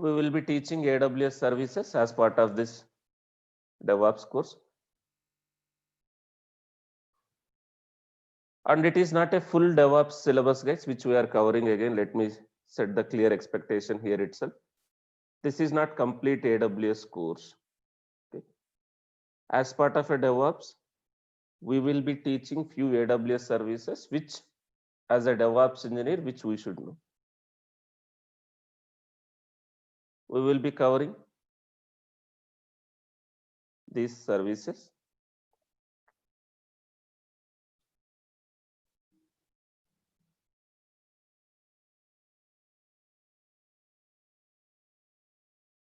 we will be teaching AWS services as part of this DevOps course. And it is not a full DevOps syllabus, guys, which we are covering again. Let me set the clear expectation here itself. This is not complete AWS course. Okay. As part of a DevOps, we will be teaching few AWS services, which as a DevOps engineer, which we should know. We will be covering these services.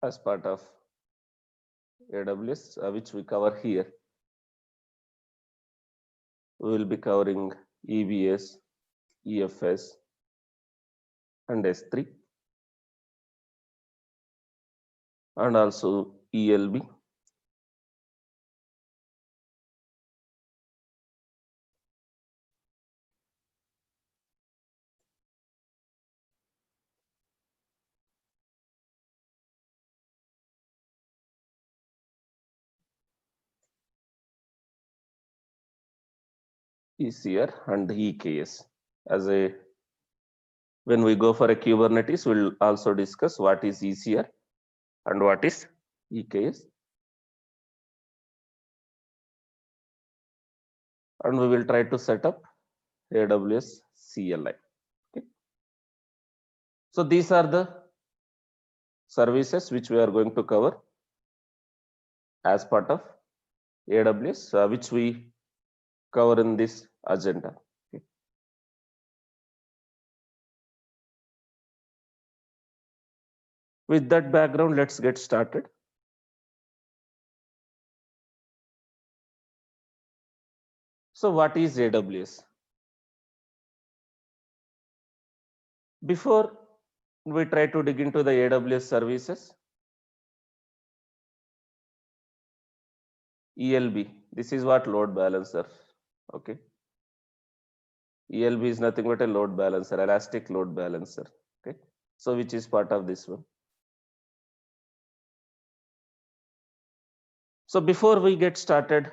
As part of AWS, which we cover here. We will be covering EBS, EFS, and S3, and also ELB. ECR and EKS. As a when we go for a Kubernetes, we'll also discuss what is ECR and what is EKS. And we will try to set up AWS CLI. Okay. So these are the services which we are going to cover as part of AWS, which we cover in this agenda. Okay. With that background, let's get started. So what is AWS? Before we try to dig into the AWS services, ELB, this is what load balancer. Okay. ELB is nothing but a load balancer, elastic load balancer. Okay. So which is part of this one. So before we get started,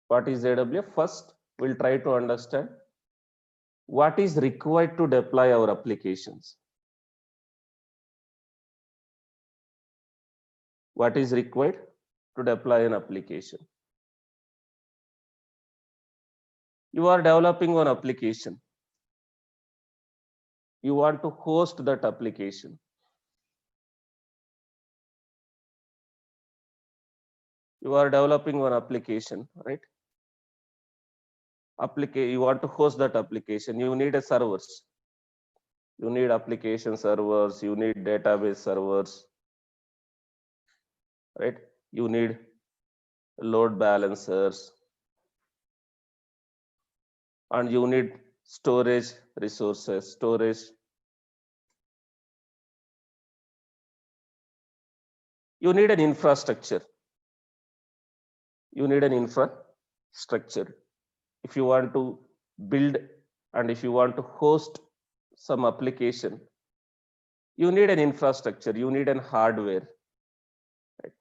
what is AWS? First, we'll try to understand what is required to deploy our applications. What is required to deploy an application? You are developing one application. You want to host that application. You are developing one application, right? You want to host that application. You need a servers. You need application servers. You need database servers, right? You need load balancers, and you need storage resources, storage. You need an infrastructure. You need an infrastructure. If you want to build and if you want to host some application, you need an infrastructure, you need an hardware. Right?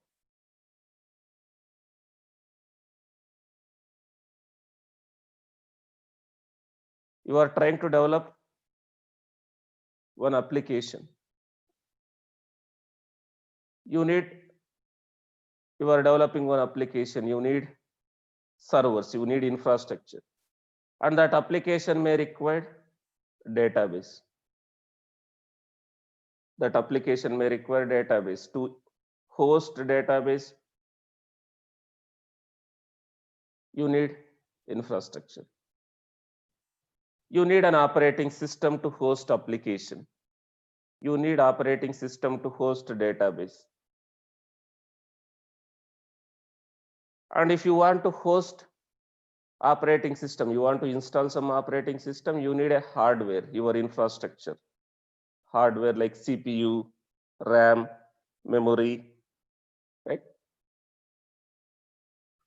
You are trying to develop one application. You are developing one application, you need servers, you need infrastructure. And that application may require database. That application may require database. To host database, you need infrastructure. You need an operating system to host application. You need operating system to host database. And if you want to host operating system, you want to install some operating system, you need a hardware, your infrastructure. Hardware like CPU, RAM, memory, right?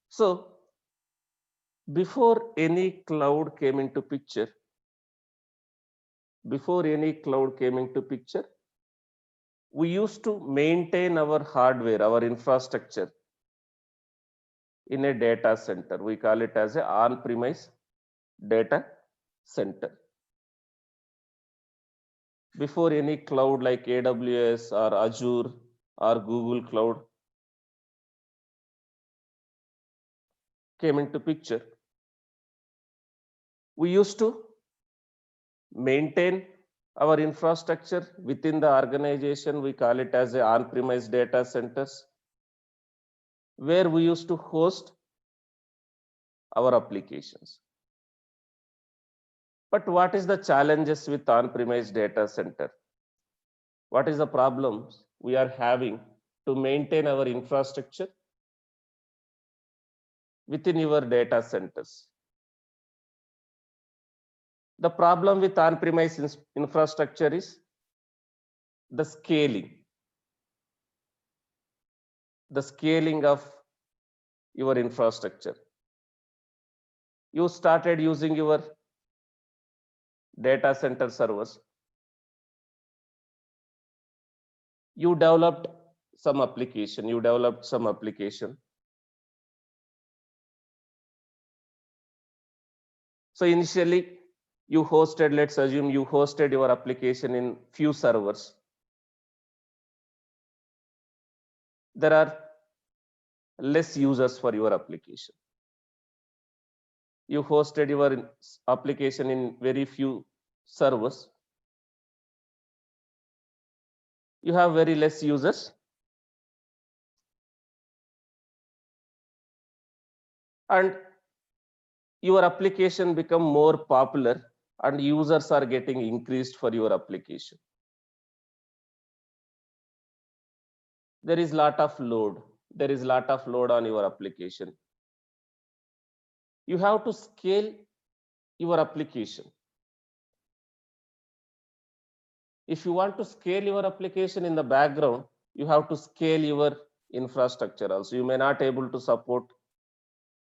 So before any cloud came into picture, before any cloud came into picture, we used to maintain our hardware, our infrastructure in a data center. We call it as a on-premise data center. Before any cloud like AWS or Azure or Google Cloud came into picture, we used to maintain our infrastructure within the organization. We call it as a on-premise data centers, where we used to host our applications. But what is the challenges with on-premise data center? What is the problems we are having to maintain our infrastructure within your data centers? The problem with on-premise infrastructure is the scaling of your infrastructure. You started using your data center servers. You developed some application. So initially you hosted, let's assume you hosted your application in few servers. There are less users for your application. You hosted your application in very few servers. You have very less users. And your application become more popular and users are getting increased for your application. There is lot of load. There is lot of load on your application. You have to scale your application. If you want to scale your application in the background, you have to scale your infrastructure also. You may not able to support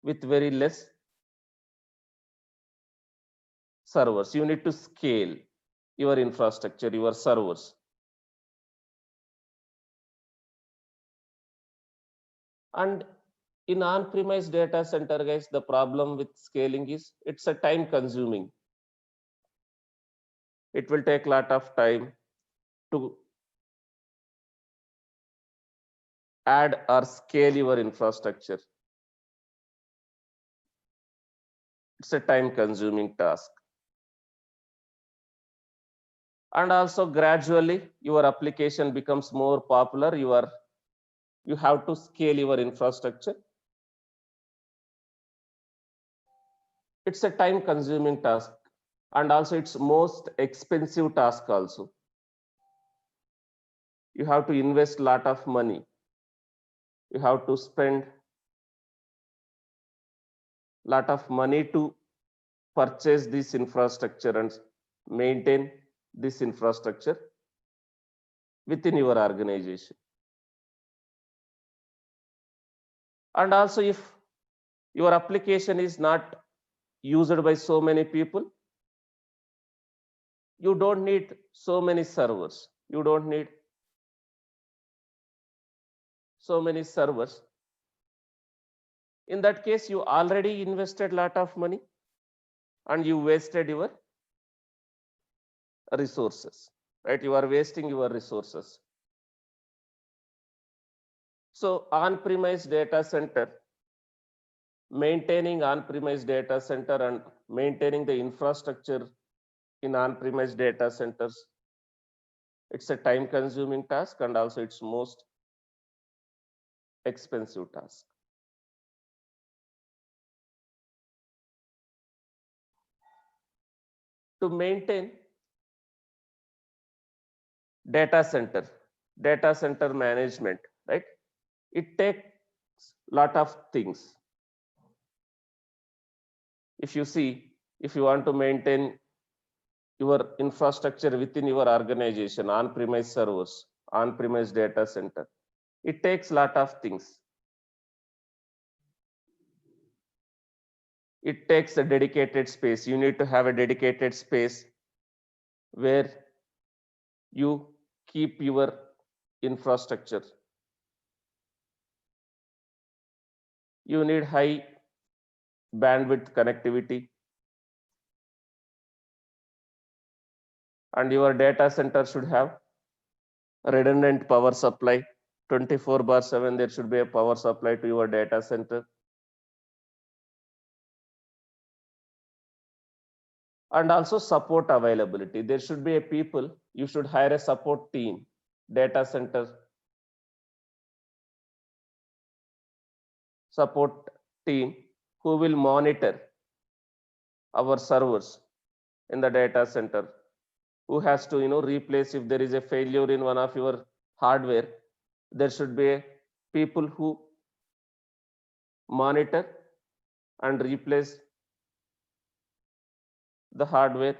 with very less servers. You need to scale your infrastructure, your servers. And in on-premise data center, guys, the problem with scaling is it's a time consuming. It will take a lot of time to add or scale your infrastructure. It's a time consuming task. And also gradually your application becomes more popular. You have to scale your infrastructure. It's a time consuming task, and also it's most expensive task also. You have to invest a lot of money. You have to spend a lot of money to purchase this infrastructure and maintain this infrastructure within your organization. And also if your application is not used by so many people, you don't need so many servers. You don't need so many servers. In that case, you already invested a lot of money and you wasted your resources, right? You are wasting your resources. So on-premise data center, maintaining on-premise data center and maintaining the infrastructure in on-premise data centers, it's a time consuming task and also it's most expensive task. To maintain data center management, right? It takes lot of things. If you see, if you want to maintain your infrastructure within your organization, on-premise servers, on-premise data center, it takes lot of things. It takes a dedicated space. You need to have a dedicated space where you keep your infrastructure. You need high bandwidth connectivity, and your data center should have redundant power supply. 24/7 there should be a power supply to your data center. And also support availability. There should be a people, you should hire a support team, data center support team, who will monitor our servers in the data center, who has to replace if there is a failure in one of your hardware. There should be a people who monitor and replace the hardware.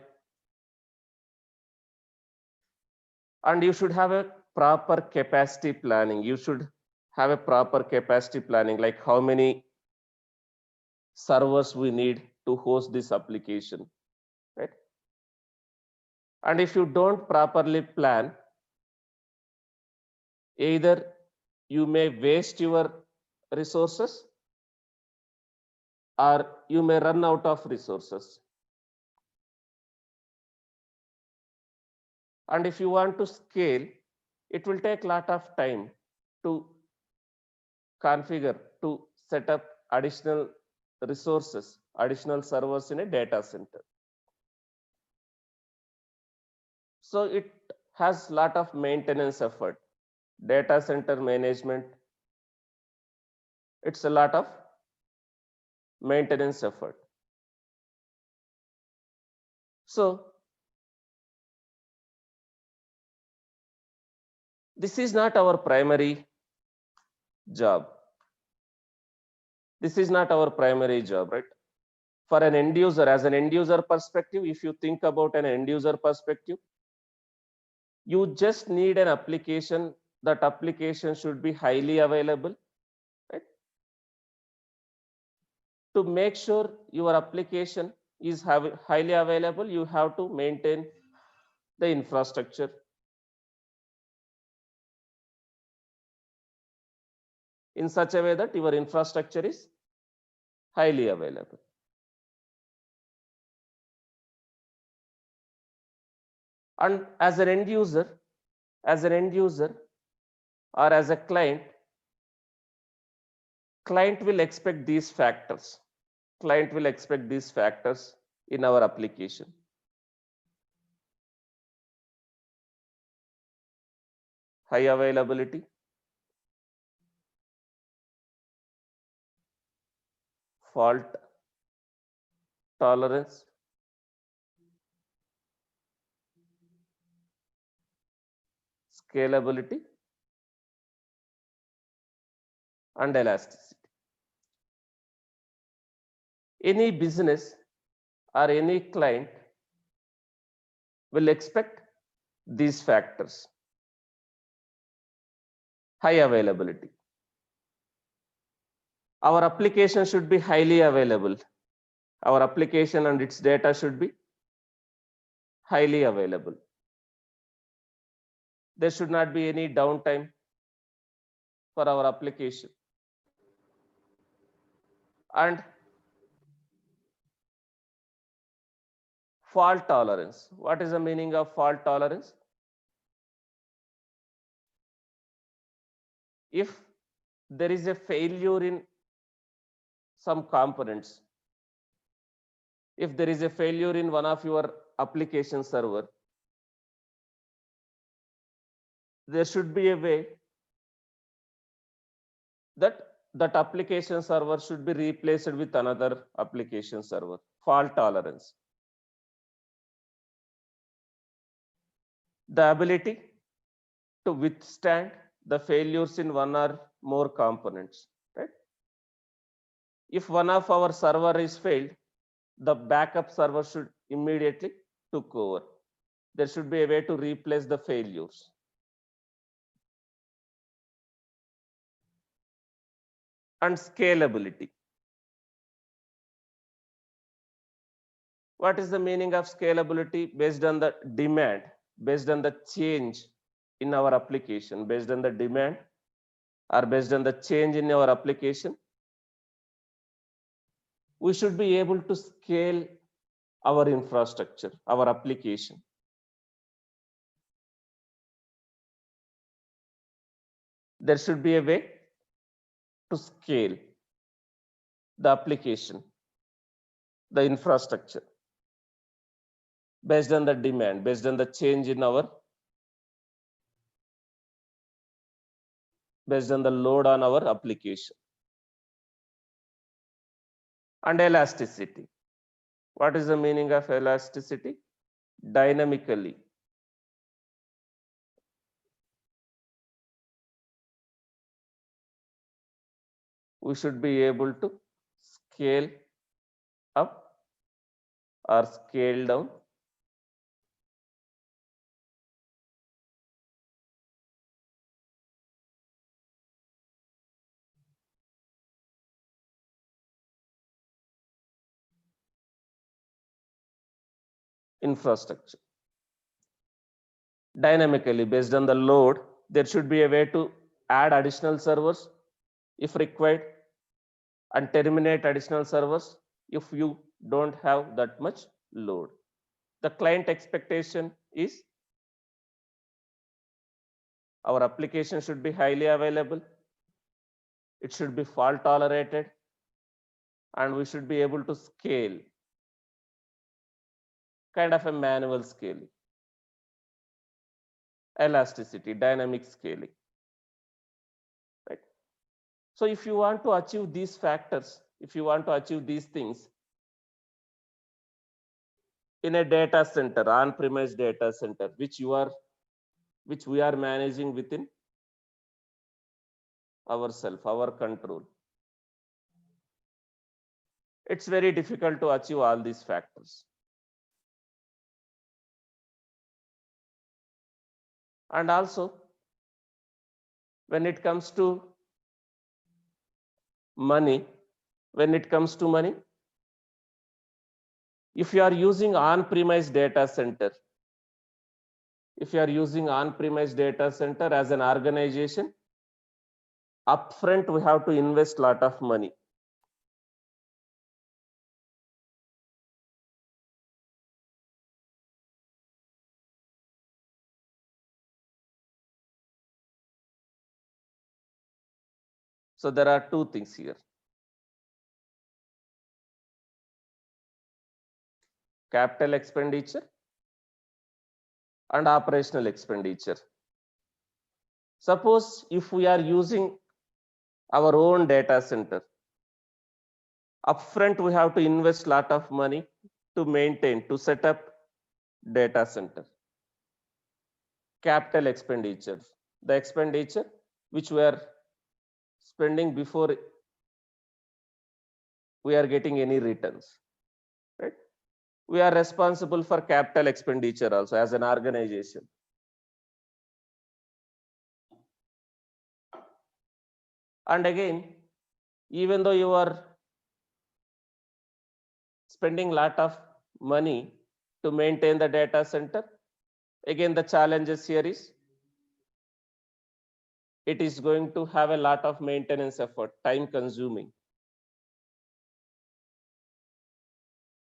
And you should have a proper capacity planning. You should have a proper capacity planning, like how many servers we need to host this application, right? And if you don't properly plan, either you may waste your resources or you may run out of resources. And if you want to scale, it will take a lot of time to configure, to set up additional resources, additional servers in a data center. So it has a lot of maintenance effort. Data center management, it's a lot of maintenance effort. So this is not our primary job. This is not our primary job, right? For an end user, as an end user perspective, if you think about an end user perspective, you just need an application. That application should be highly available, right? To make sure your application is highly available, you have to maintain the infrastructure in such a way that your infrastructure is highly available. And as an end user or as a client will expect these factors. Client will expect these factors in our application. High availability, fault tolerance, scalability, and elasticity. Any business or any client will expect these factors. High availability. Our application should be highly available. Our application and its data should be highly available. There should not be any downtime for our application. And fault tolerance. What is the meaning of fault tolerance? If there is a failure in some components, if there is a failure in one of your application server, there should be a way that that application server should be replaced with another application server. Fault tolerance. The ability to withstand the failures in one or more components, right? If one of our server is failed, the backup server should immediately took over. There should be a way to replace the failures. And scalability. What is the meaning of scalability? Based on the demand, based on the change in our application, based on the demand or based on the change in our application, we should be able to scale our infrastructure, our application. There should be a way to scale the application, the infrastructure, based on the demand, based on the change in based on the load on our application. And elasticity. What is the meaning of elasticity? Dynamically. We should be able to scale up or scale down infrastructure. Dynamically, based on the load, there should be a way to add additional servers if required and terminate additional servers if you don't have that much load. The client expectation is our application should be highly available, it should be fault tolerated, and we should be able to scale, kind of a manual scaling. Elasticity, dynamic scaling. Right? So if you want to achieve these factors, if you want to achieve these things in a data center, on-premise data center, which we are managing within ourselves, our control, it's very difficult to achieve all these factors. And also, when it comes to money, if you are using on-premise data center, as an organization, upfront we have to invest a lot of money. So there are two things here. Capital expenditure and operational expenditure. Suppose if we are using our own data center, upfront we have to invest a lot of money to maintain, to set up data center. Capital expenditure, the expenditure which we are spending before we are getting any returns, right? We are responsible for capital expenditure also as an organization. And again, even though you are spending a lot of money to maintain the data center, again, the challenges here is it is going to have a lot of maintenance effort, time consuming.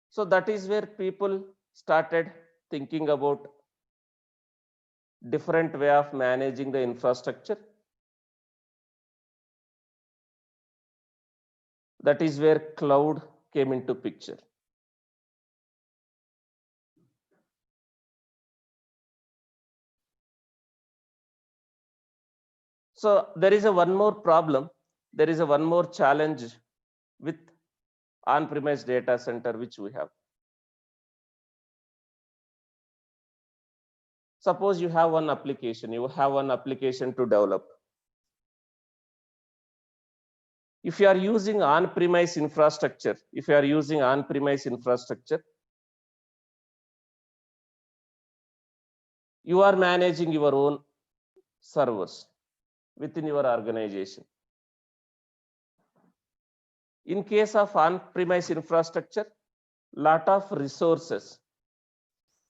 So that is where people started thinking about different way of managing the infrastructure. That is where cloud came into picture. So there is one more problem. There is one more challenge with on-premise data center which we have. Suppose you have one application, to develop. If you are using on-premise infrastructure, you are managing your own servers within your organization. In case of on-premise infrastructure, lot of resources.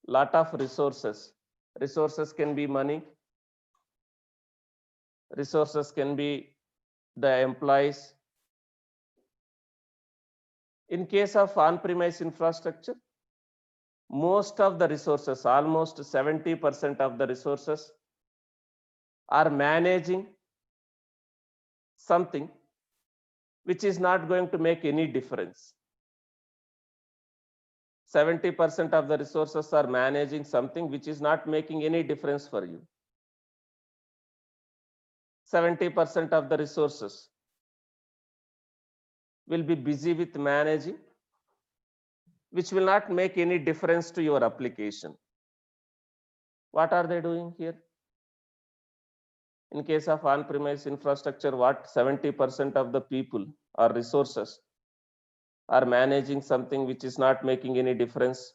Lot of resources. Resources can be money. Resources can be the employees. In case of on-premise infrastructure, most of the resources, almost 70% of the resources are managing something which is not going to make any difference. 70% of the resources are managing something which is not making any difference for you. 70% of the resources will be busy with managing, which will not make any difference to your application. What are they doing here? In case of on-premise infrastructure, what 70% of the people or resources are managing something which is not making any difference.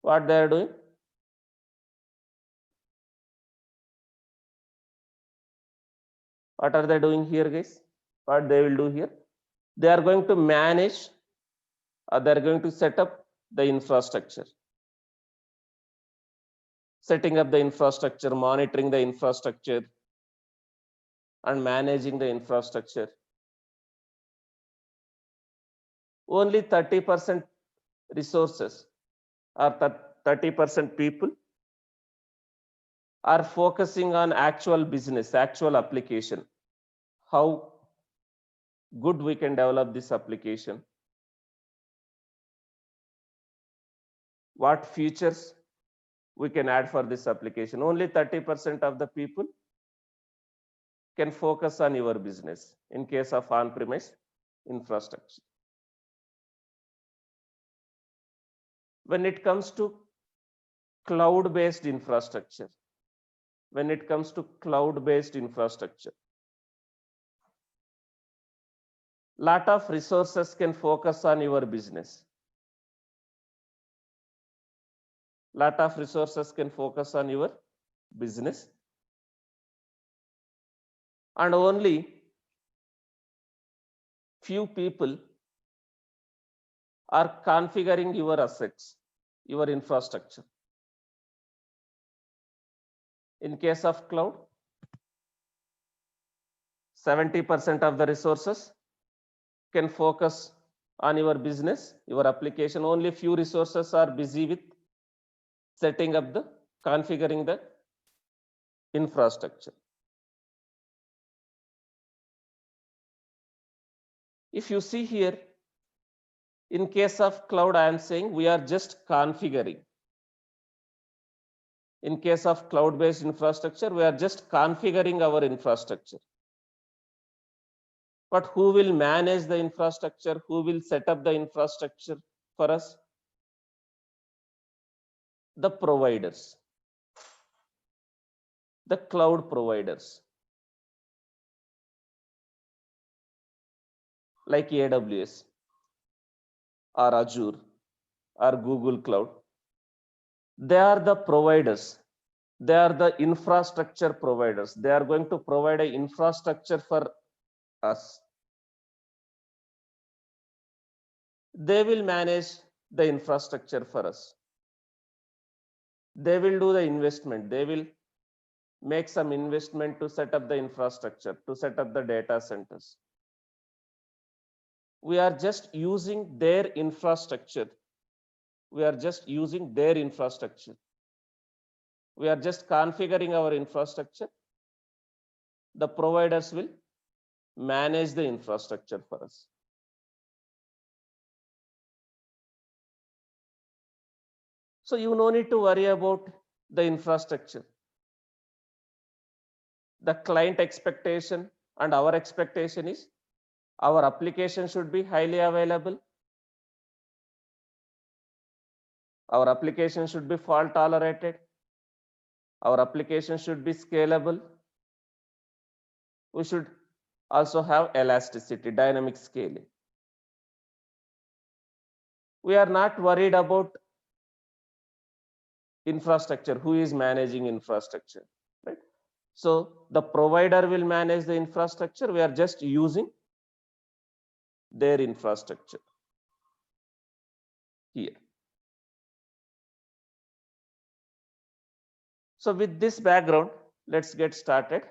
What they are doing? What are they doing here, guys? What they will do here? They are going to manage, or they are going to set up the infrastructure. Setting up the infrastructure, monitoring the infrastructure, and managing the infrastructure. Only 30% resources or 30% people are focusing on actual business, actual application. How good we can develop this application. What features we can add for this application. Only 30% of the people can focus on your business in case of on-premise infrastructure. When it comes to cloud-based infrastructure, lot of resources can focus on your business. Lot of resources can focus on your business, and only few people are configuring your assets, your infrastructure. In case of cloud, 70% of the resources can focus on your business, your application. Only few resources are busy with setting up configuring the infrastructure. If you see here, in case of cloud, I am saying we are just configuring. In case of cloud-based infrastructure, we are just configuring our infrastructure. But who will manage the infrastructure? Who will set up the infrastructure for us? The providers, the cloud providers, like AWS or Azure or Google Cloud. They are the providers. They are the infrastructure providers. They are going to provide an infrastructure for us. They will manage the infrastructure for us. They will do the investment. They will make some investment to set up the infrastructure, to set up the data centers. We are just using their infrastructure. We are just using their infrastructure. We are just configuring our infrastructure. The providers will manage the infrastructure for us. So you no need to worry about the infrastructure. The client expectation and our expectation is our application should be highly available. Our application should be fault tolerated. Our application should be scalable. We should also have elasticity, dynamic scaling. We are not worried about infrastructure, who is managing infrastructure, right? So the provider will manage the infrastructure. We are just using their infrastructure. here. So with this background, let's get started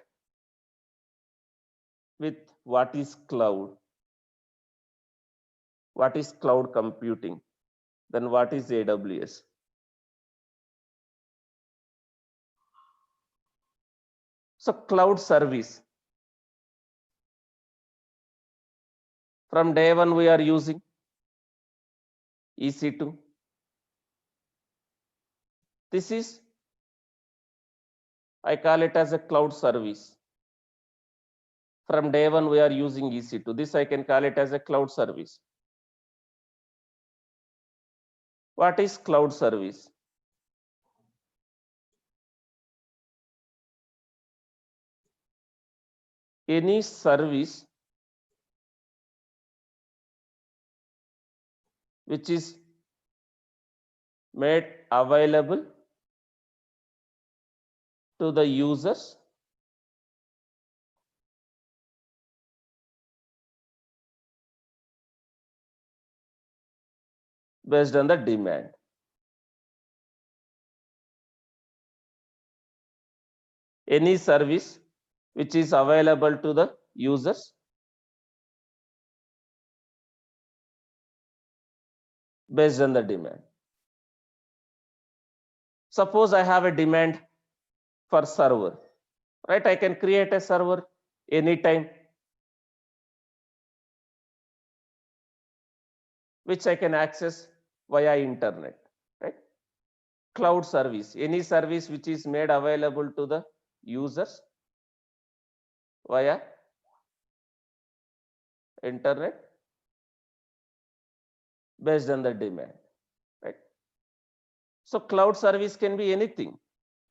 with what is cloud, what is cloud computing, then what is AWS. So cloud service, from day one we are using EC2. This is, I call it as a cloud service. From day one we are using EC2. This I can call it as a cloud service. What is cloud service? Any service which is made available to the users based on the demand. Any service which is available to the users based on the demand. Suppose I have a demand for server, right? I can create a server anytime, which I can access via internet, right? Cloud service, any service which is made available to the users via internet based on the demand, right? So cloud service can be anything.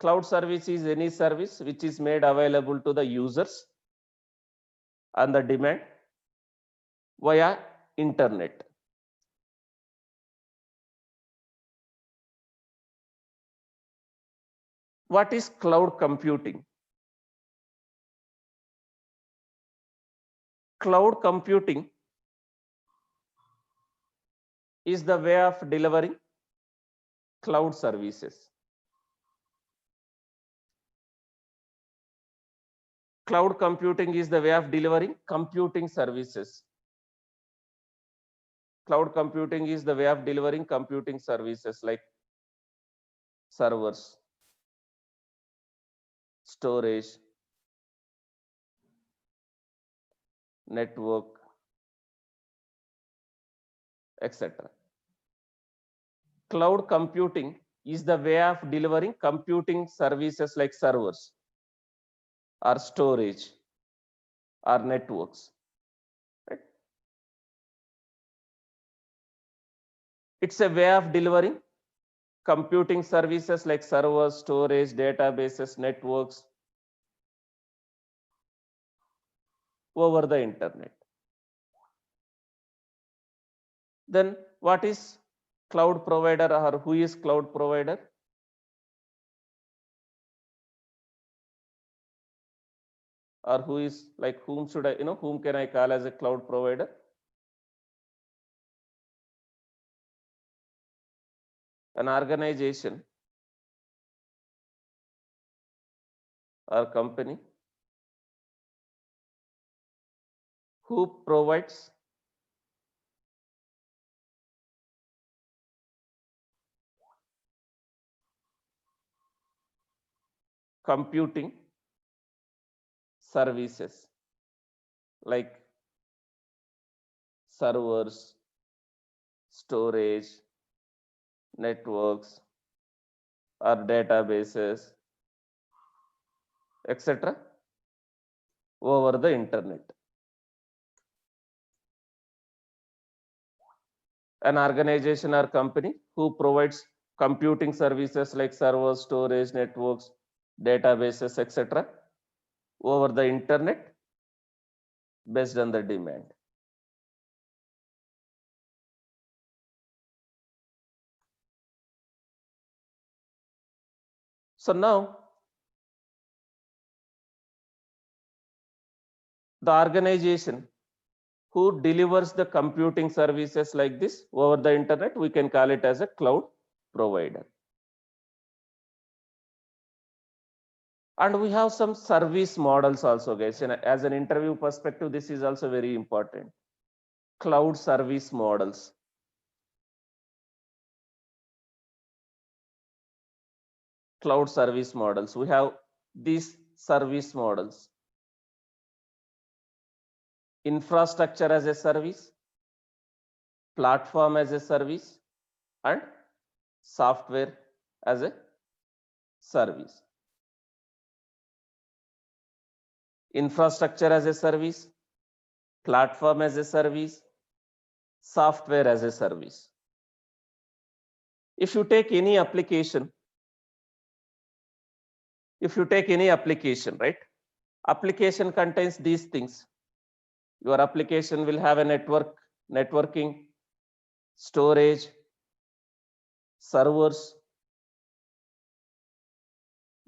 Cloud service is any service which is made available to the users on the demand via internet. What is cloud computing? Cloud computing is the way of delivering cloud services. Cloud computing is the way of delivering computing services. Cloud computing is the way of delivering computing services like servers, storage, network, etc. Cloud computing is the way of delivering computing services like servers or storage or networks. Right? It's a way of delivering computing services like servers, storage, databases, networks over the internet. Then what is cloud provider, or who is cloud provider? Or who is, like, whom should I, whom can I call as a cloud provider? An organization or company who provides computing services like servers, storage, networks, or databases, etc. over the internet. An organization or company who provides computing services like servers, storage, networks, databases, etc. over the internet based on the demand. So now the organization who delivers the computing services like this over the internet, we can call it as a cloud provider. And we have some service models also, guys. And as an interview perspective, this is also very important. Cloud service models. Cloud service models. We have these service models. Infrastructure as a service, platform as a service, and software as a service. Infrastructure as a service, platform as a service, software as a service. If you take any application, right? Application contains these things. Your application will have a networking, storage, servers,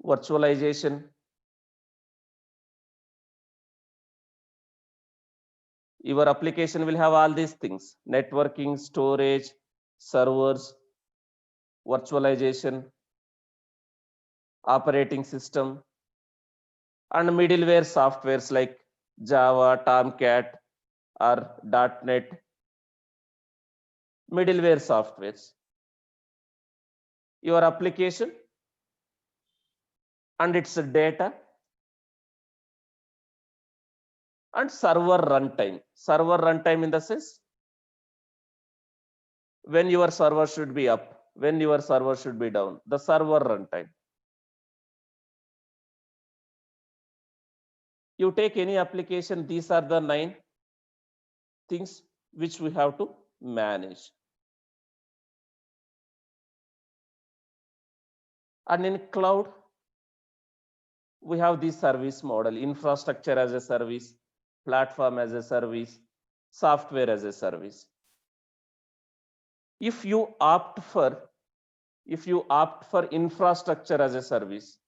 virtualization. Your application will have all these things: networking, storage, servers, virtualization, operating system, and middleware softwares like Java, Tomcat, or .NET. Middleware softwares. Your application and its data, and server runtime. Server runtime in the sense when your server should be up, when your server should be down, the server runtime. You take any application, these are the 9 things which we have to manage. And in cloud, we have this service model: infrastructure as a service, platform as a service, software as a service. If you opt for infrastructure as a service,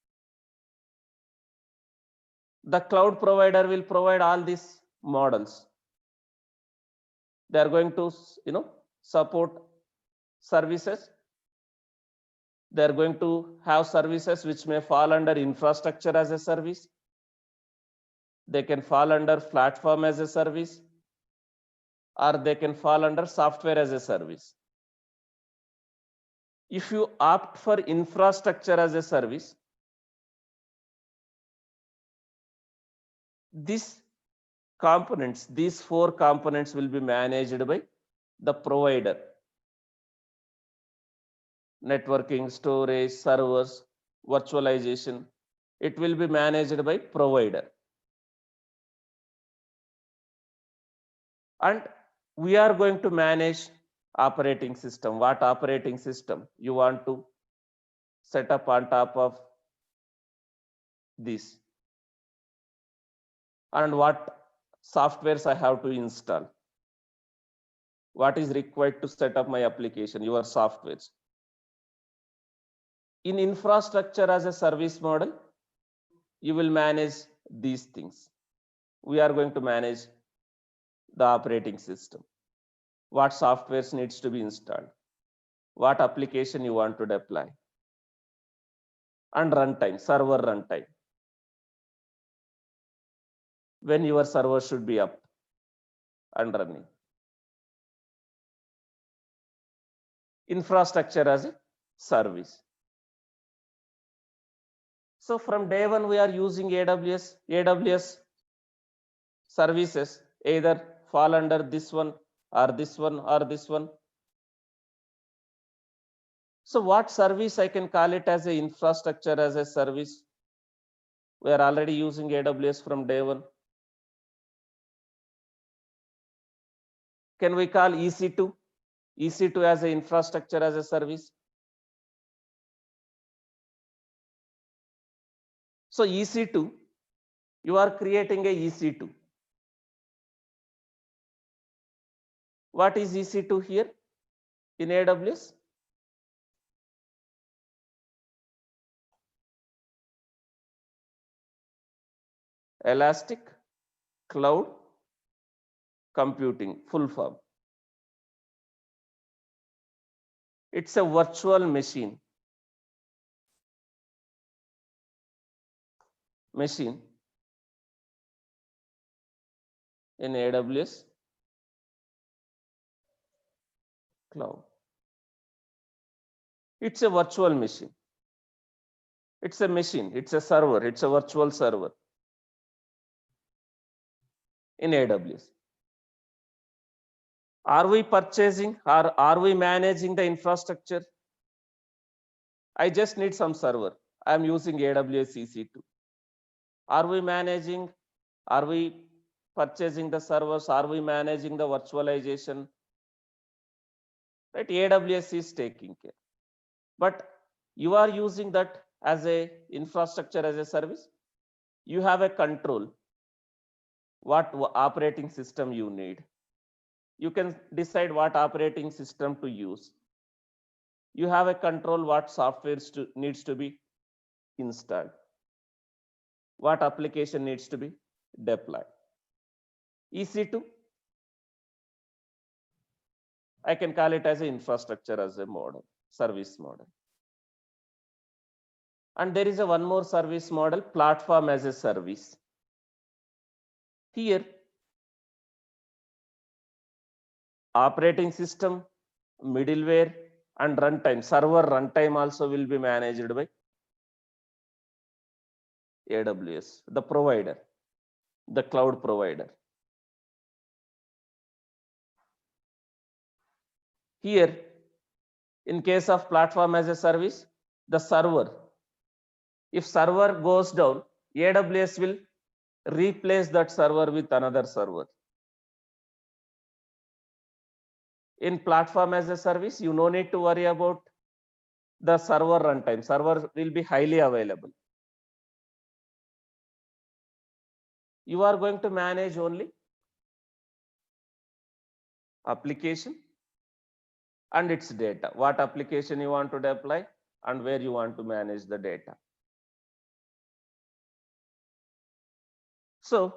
the cloud provider will provide all these models. They are going to, support services. They are going to have services which may fall under infrastructure as a service. They can fall under platform as a service, or they can fall under software as a service. If you opt for infrastructure as a service, these 4 components will be managed by the provider: networking, storage, servers, virtualization. It will be managed by provider. And we are going to manage operating system. What operating system you want to set up on top of this, and what softwares I have to install, what is required to set up my application, your softwares. In infrastructure as a service model, you will manage these things. We are going to manage the operating system, what softwares needs to be installed, what application you want to deploy, and runtime, server runtime, when your server should be up and running. Infrastructure as a service. So from day one, we are using AWS services, either fall under this one or this one or this one. So what service I can call it as a infrastructure as a service? We are already using AWS from day one. Can we call EC2 as an infrastructure as a service? So EC2, you are creating a EC2. What is EC2 here in AWS? Elastic Cloud computing full form. It's a virtual machine in AWS cloud. It's a virtual machine. It's a machine, it's a server, it's a virtual server in AWS. Are we purchasing or are we managing the infrastructure? I just need some server. I'm using AWS EC2. Are we managing? Are we purchasing the servers? Are we managing the virtualization? Right? AWS is taking care. But you are using that as a infrastructure as a service. You have a control what operating system you need. You can decide what operating system to use. You have a control what software needs to be installed, what application needs to be deployed. EC2, I can call it as an infrastructure as a model, service model. And there is a one more service model, platform as a service. Here, operating system, middleware, and runtime, server runtime also will be managed by AWS, the provider, the cloud provider. Here, in case of platform as a service, the server, if server goes down, AWS will replace that server with another server. In platform as a service, you no need to worry about the server runtime. Server will be highly available. You are going to manage only application and its data. What application you want to deploy and where you want to manage the data. So,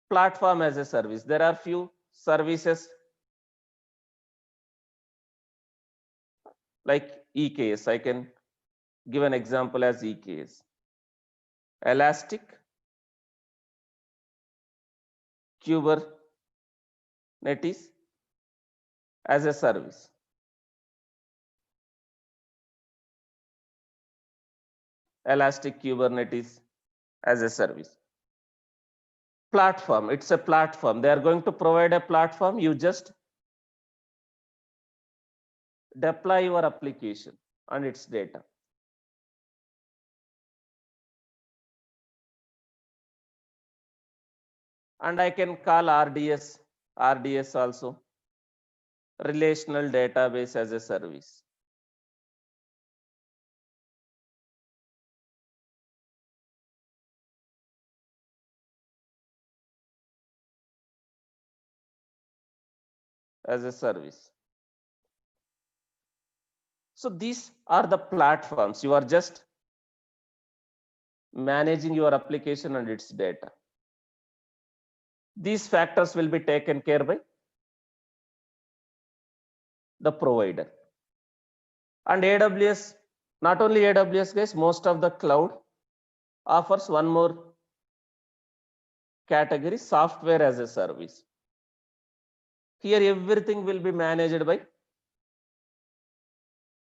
platform as a service. There are few services like EKS. I can give an example as EKS. Elastic, Kubernetes as a service. Elastic Kubernetes as a service. Platform, it's a platform. They are going to provide a platform. You just deploy your application and its data. And I can call RDS also, relational database as a service. As a service. So these are the platforms. You are just managing your application and its data. These factors will be taken care by the provider. And AWS, not only AWS guys, most of the cloud offers one more category, software as a service. Here everything will be managed by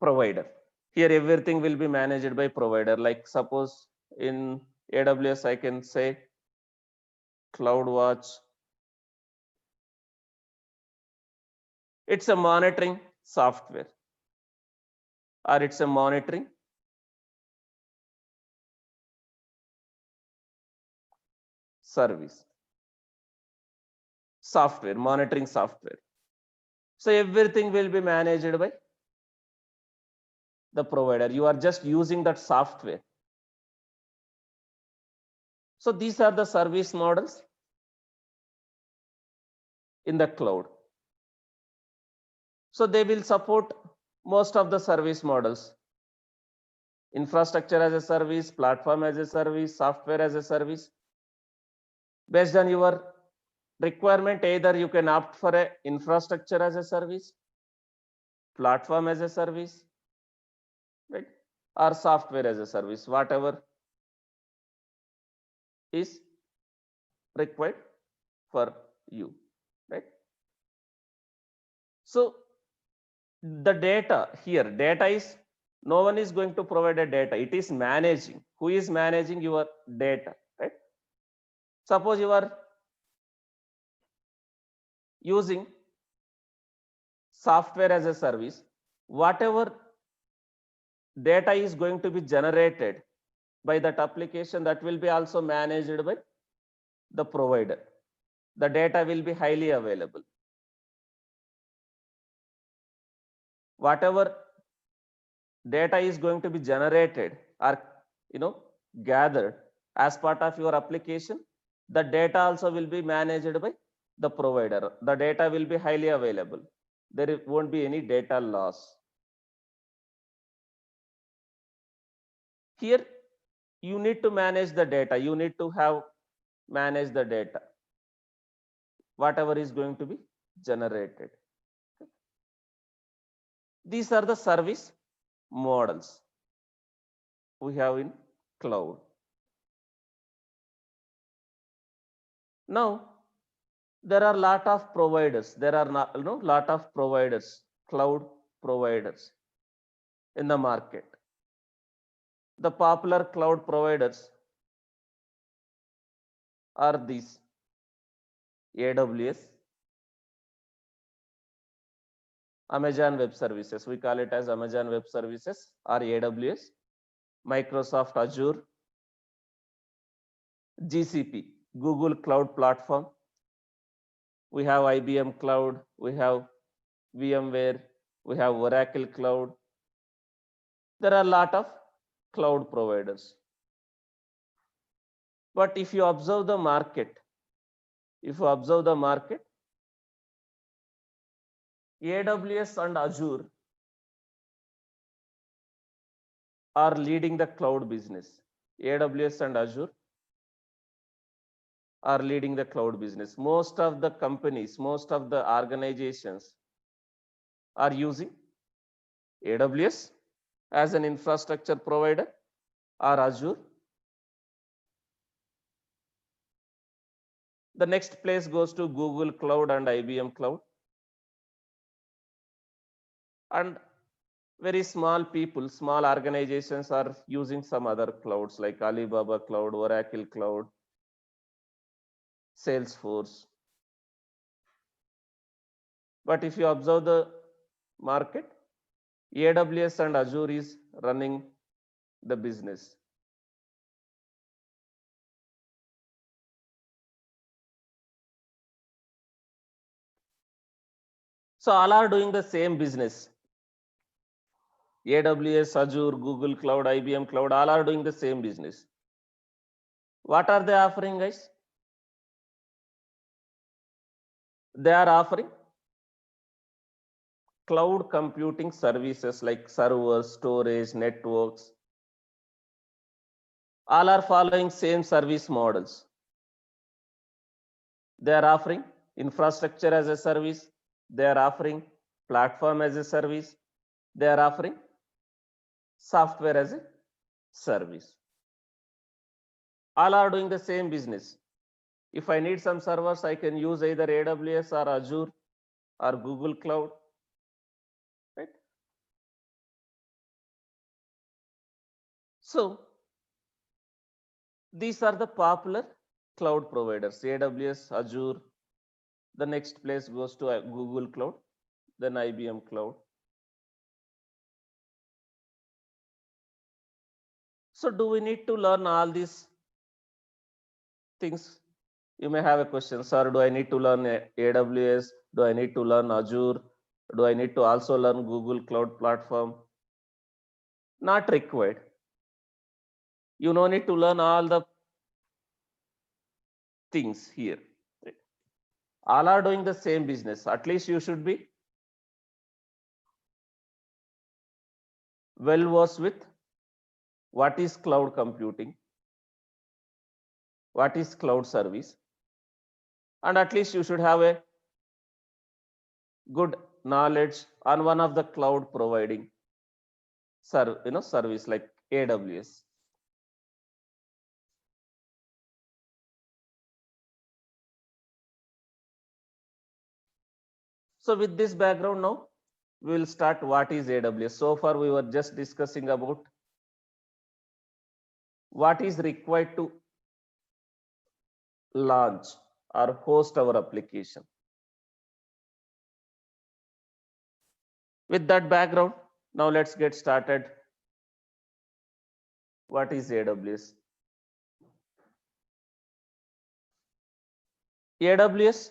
provider. Here everything will be managed by provider. Like suppose in AWS, I can say CloudWatch. It's a monitoring software or it's a monitoring service. Software, monitoring software. So everything will be managed by the provider. You are just using that software. So these are the service models in the cloud. So they will support most of the service models. Infrastructure as a service, platform as a service, software as a service. Based on your requirement, either you can opt for a infrastructure as a service, platform as a service, right, or software as a service, whatever is required for you, right? So the data here, data is, no one is going to provide a data, it is managing. Who is managing your data, right? Suppose you are using software as a service, whatever data is going to be generated by that application, that will be also managed by the provider. The data will be highly available. Whatever data is going to be generated or gathered as part of your application, the data also will be managed by the provider. The data will be highly available. There won't be any data loss. Here you need to manage the data. You need to have manage the data, whatever is going to be generated. These are the service models we have in cloud. Now, there are lot of providers. There are lot of providers, cloud providers in the market. The popular cloud providers are these: AWS, Amazon Web Services. We call it as Amazon Web Services or AWS, Microsoft Azure, GCP, Google Cloud Platform. We have IBM Cloud, we have VMware, we have Oracle Cloud. There are a lot of cloud providers. But if you observe the market, AWS and Azure are leading the cloud business. AWS and Azure are leading the cloud business. Most of the companies, most of the organizations are using AWS as an infrastructure provider or Azure. The next place goes to Google Cloud and IBM Cloud. And very small people, small organizations are using some other clouds like Alibaba Cloud, Oracle Cloud, Salesforce. But if you observe the market, AWS and Azure is running the business. So all are doing the same business. AWS, Azure, Google Cloud, IBM Cloud, all are doing the same business. What are they offering, guys? They are offering cloud computing services like servers, storage, networks. All are following same service models. They are offering infrastructure as a service. They are offering platform as a service. They are offering software as a service. All are doing the same business. If I need some servers, I can use either AWS or Azure or Google Cloud, right? So these are the popular cloud providers: AWS, Azure. The next place goes to Google Cloud, then IBM Cloud. So do we need to learn all these things? You may have a question, sir, do I need to learn AWS? Do I need to learn Azure? Do I need to also learn Google Cloud Platform? Not required. You no need to learn all the things here. All are doing the same business. At least you should be well versed with what is cloud computing, what is cloud service, and at least you should have a good knowledge on one of the cloud providing service like AWS. So with this background now, we will start what is AWS. So far we were just discussing about what is required to launch or host our application. With that background, now let's get started. What is AWS? AWS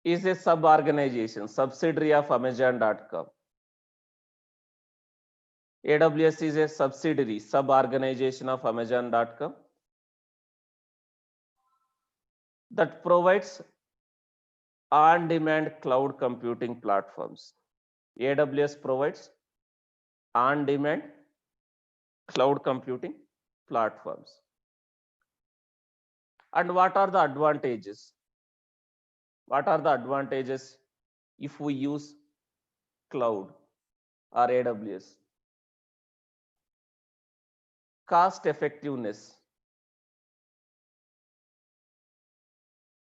is a sub-organization, subsidiary of Amazon.com. AWS is a subsidiary, sub-organization of Amazon.com that provides on-demand cloud computing platforms. AWS provides on-demand cloud computing platforms. And what are the advantages? What are the advantages if we use cloud or AWS? Cost effectiveness.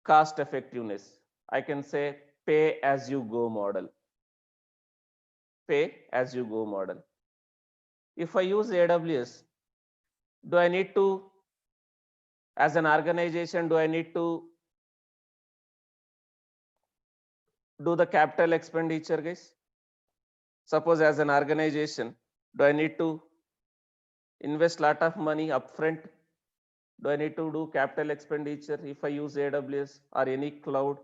Cost effectiveness. I can say pay as you go model. Pay as you go model. If I use AWS, do I need to, as an organization, do I need to do the capital expenditure, guys? Suppose as an organization, do I need to invest lot of money upfront? Do I need to do capital expenditure if I use AWS or any cloud?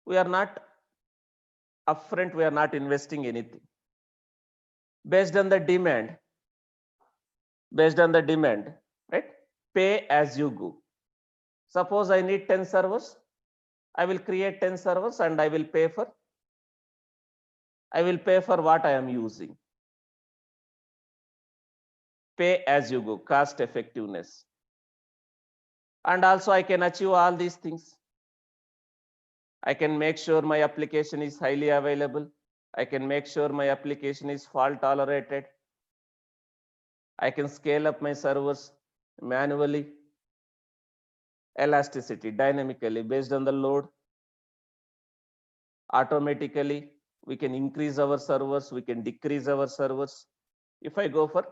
We are not upfront, we are not investing anything. Based on the demand, right? Pay as you go. Suppose I need 10 servers, I will create 10 servers and I will pay for what I am using. Pay as you go, cost effectiveness. And also I can achieve all these things. I can make sure my application is highly available. I can make sure my application is fault tolerated. I can scale up my servers manually, elasticity, dynamically, based on the load. Automatically, we can increase our servers, we can decrease our servers if I go for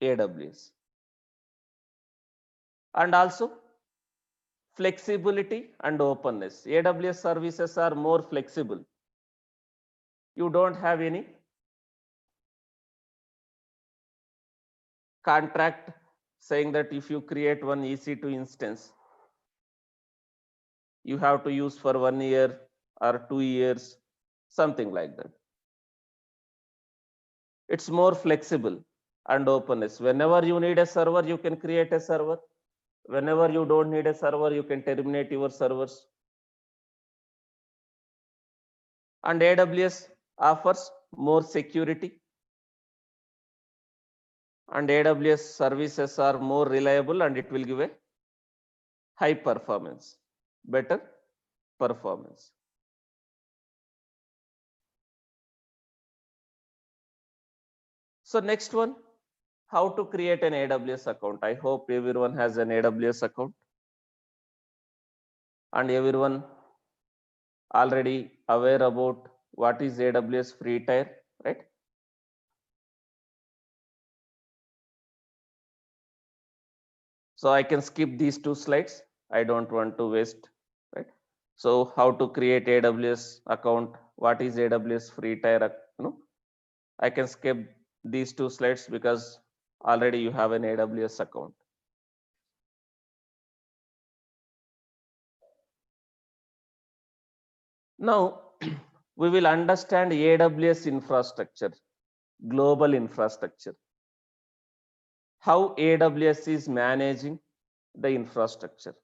AWS. And also flexibility and openness. AWS services are more flexible. You don't have any contract saying that if you create one EC2 instance, you have to use for 1 year or 2 years, something like that. It's more flexible and openness. Whenever you need a server, you can create a server. Whenever you don't need a server, you can terminate your servers. And AWS offers more security. And AWS services are more reliable and it will give a high performance, better performance. So next one, how to create an AWS account. I hope everyone has an AWS account and everyone already aware about what is AWS free tier, right? So I can skip these 2 slides. I don't want to waste, right? So how to create AWS account, what is AWS free tier, I can skip these 2 slides because already you have an AWS account. Now we will understand AWS infrastructure, global infrastructure, how AWS is managing the infrastructure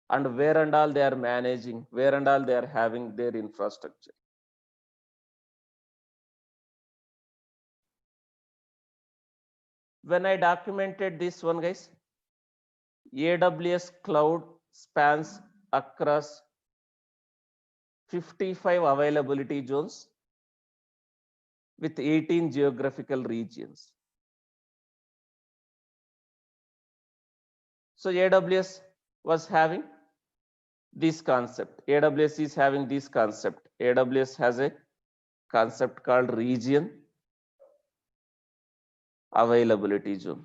and where and all they are managing, where and all they are having their infrastructure. When I documented this one, guys, AWS cloud spans across 55 availability zones with 18 geographical regions. So AWS was having this concept. AWS is having this concept. AWS has a concept called region availability zone.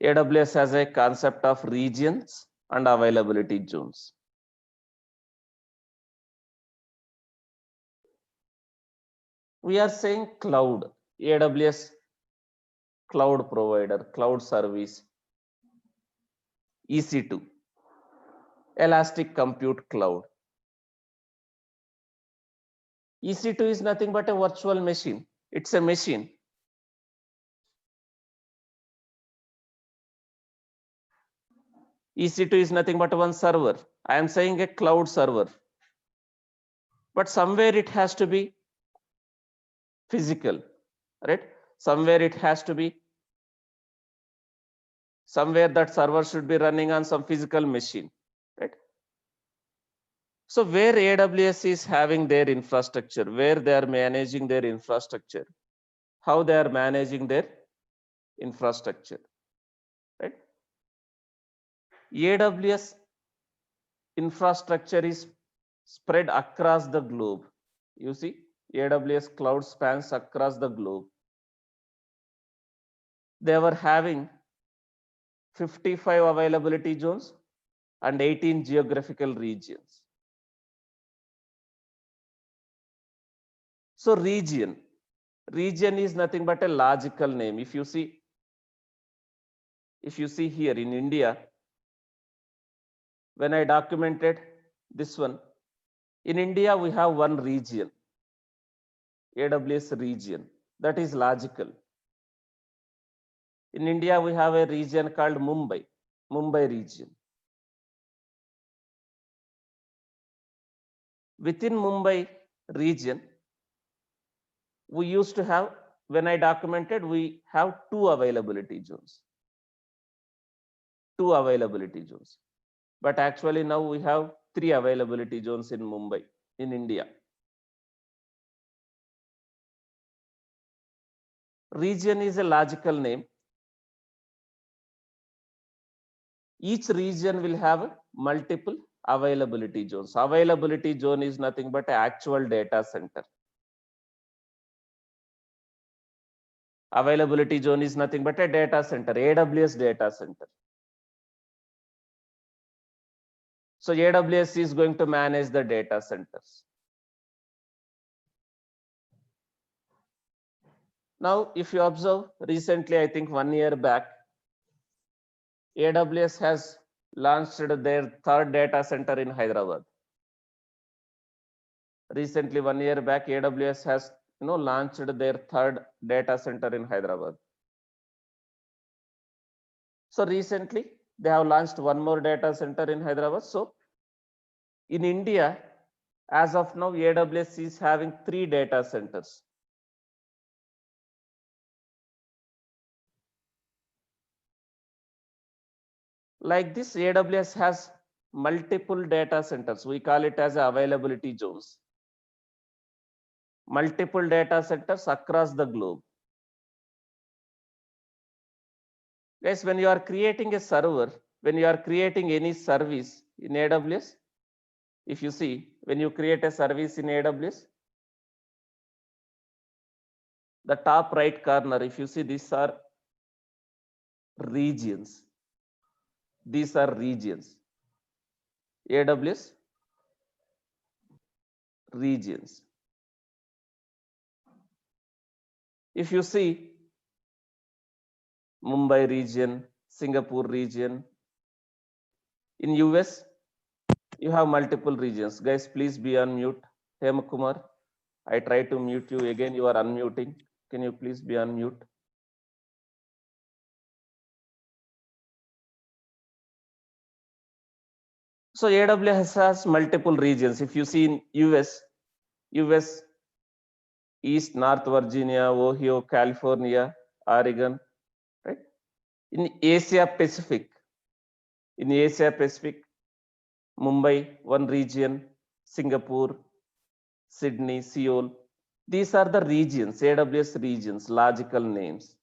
AWS has a concept of regions and availability zones. We are saying cloud, AWS cloud provider, cloud service, EC2, Elastic Compute Cloud. EC2 is nothing but a virtual machine. It's a machine. EC2 is nothing but one server. I am saying a cloud server. But somewhere it has to be physical, right? Somewhere it has to be, somewhere that server should be running on some physical machine, right? So where AWS is having their infrastructure, where they are managing their infrastructure, how they are managing their infrastructure, right? AWS infrastructure is spread across the globe. You see, AWS cloud spans across the globe. They were having 55 availability zones and 18 geographical regions. So region is nothing but a logical name. If you see here in India, when I documented this one, in India we have one region, AWS region. That is logical. In India we have a region called Mumbai region. Within Mumbai region, we used to have, when I documented, we have two availability zones. But actually now we have 3 availability zones in Mumbai, in India. Region is a logical name. Each region will have multiple availability zones. Availability zone is nothing but an actual data center. Availability zone is nothing but a data center, AWS data center. So AWS is going to manage the data centers. Now, if you observe, recently, I think 1 year back, AWS has launched their third data center in Hyderabad. Recently, 1 year back, AWS has launched their third data center in Hyderabad. So recently, they have launched one more data center in Hyderabad. So in India, as of now, AWS is having 3 data centers. Like this, AWS has multiple data centers. We call it as availability zones. Multiple data centers across the globe. Guys, when you are creating a server, when you are creating any service in AWS, if you see, when you create a service in AWS, the top right corner, if you see, these are regions. These are regions. AWS regions. If you see Mumbai region, Singapore region, in US, you have multiple regions. Guys, please be on mute. Hemakumar, I try to mute you again. You are unmuting. Can you please be on mute? So AWS has multiple regions. If you see in US East, North Virginia, Ohio, California, Oregon, right? In Asia Pacific, Mumbai, one region, Singapore, Sydney, Seoul. These are the regions, AWS regions, logical names.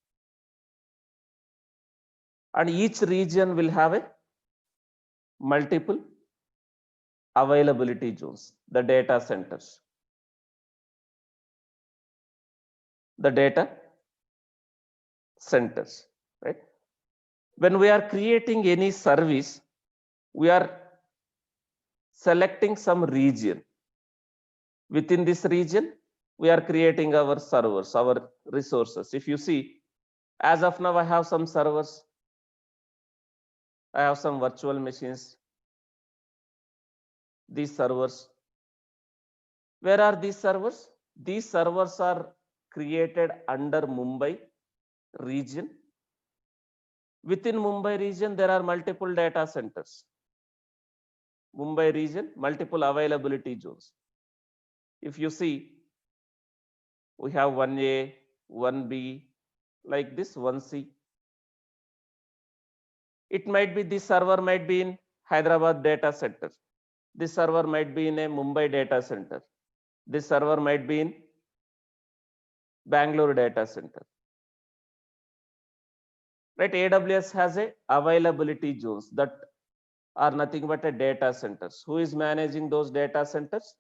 And each region will have a multiple availability zones, the data centers. The data centers, right? When we are creating any service, we are selecting some region. Within this region, we are creating our servers, our resources. If you see, as of now, I have some servers, I have some virtual machines. These servers, where are these servers? These servers are created under Mumbai region. Within Mumbai region, there are multiple data centers. Mumbai region, multiple availability zones. If you see, we have 1A, 1B, like this, 1C. It might be, this server might be in Hyderabad data center. This server might be in a Mumbai data center. This server might be in Bangalore data center. Right? AWS has a availability zones that are nothing but a data centers. Who is managing those data centers?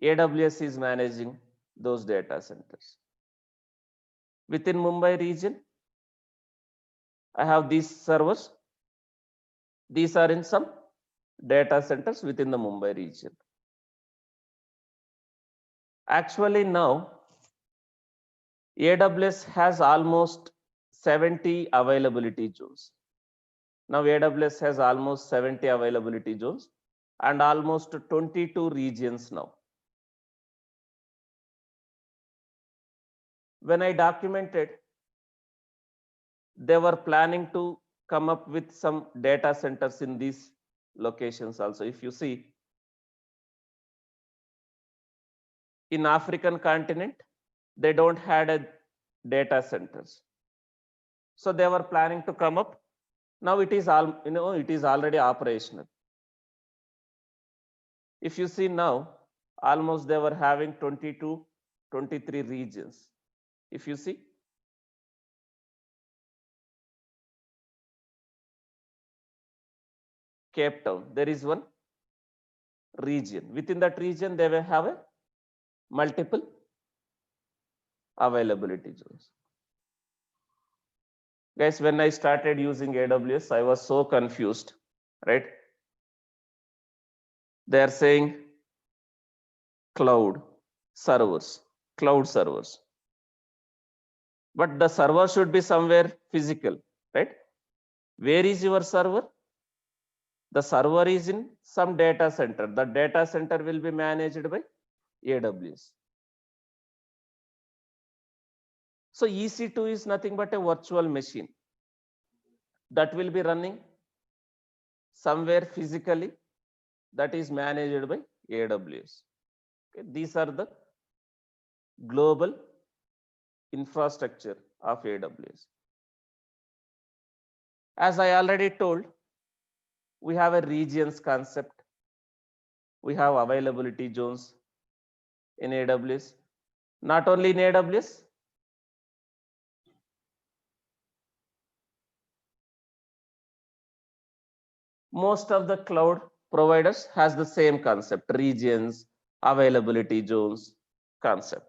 AWS is managing those data centers. Within Mumbai region, I have these servers. These are in some data centers within the Mumbai region. Actually now, AWS has almost 70 availability zones. Now AWS has almost 70 availability zones and almost 22 regions now. When I documented, they were planning to come up with some data centers in these locations also. If you see, in African continent, they don't had a data centers. So they were planning to come up. Now it is it is already operational. If you see now, almost they were having 22, 23 regions. If you see, Cape Town, there is one region. Within that region, they will have a multiple availability zones. Guys, when I started using AWS, I was so confused, right? They are saying cloud servers. But the server should be somewhere physical, right? Where is your server? The server is in some data center. The data center will be managed by AWS. So EC2 is nothing but a virtual machine that will be running somewhere physically, that is managed by AWS. Okay, these are the global infrastructure of AWS. As I already told, we have a regions concept. We have availability zones in AWS. Not only in AWS, most of the cloud providers has the same concept, regions, availability zones concept.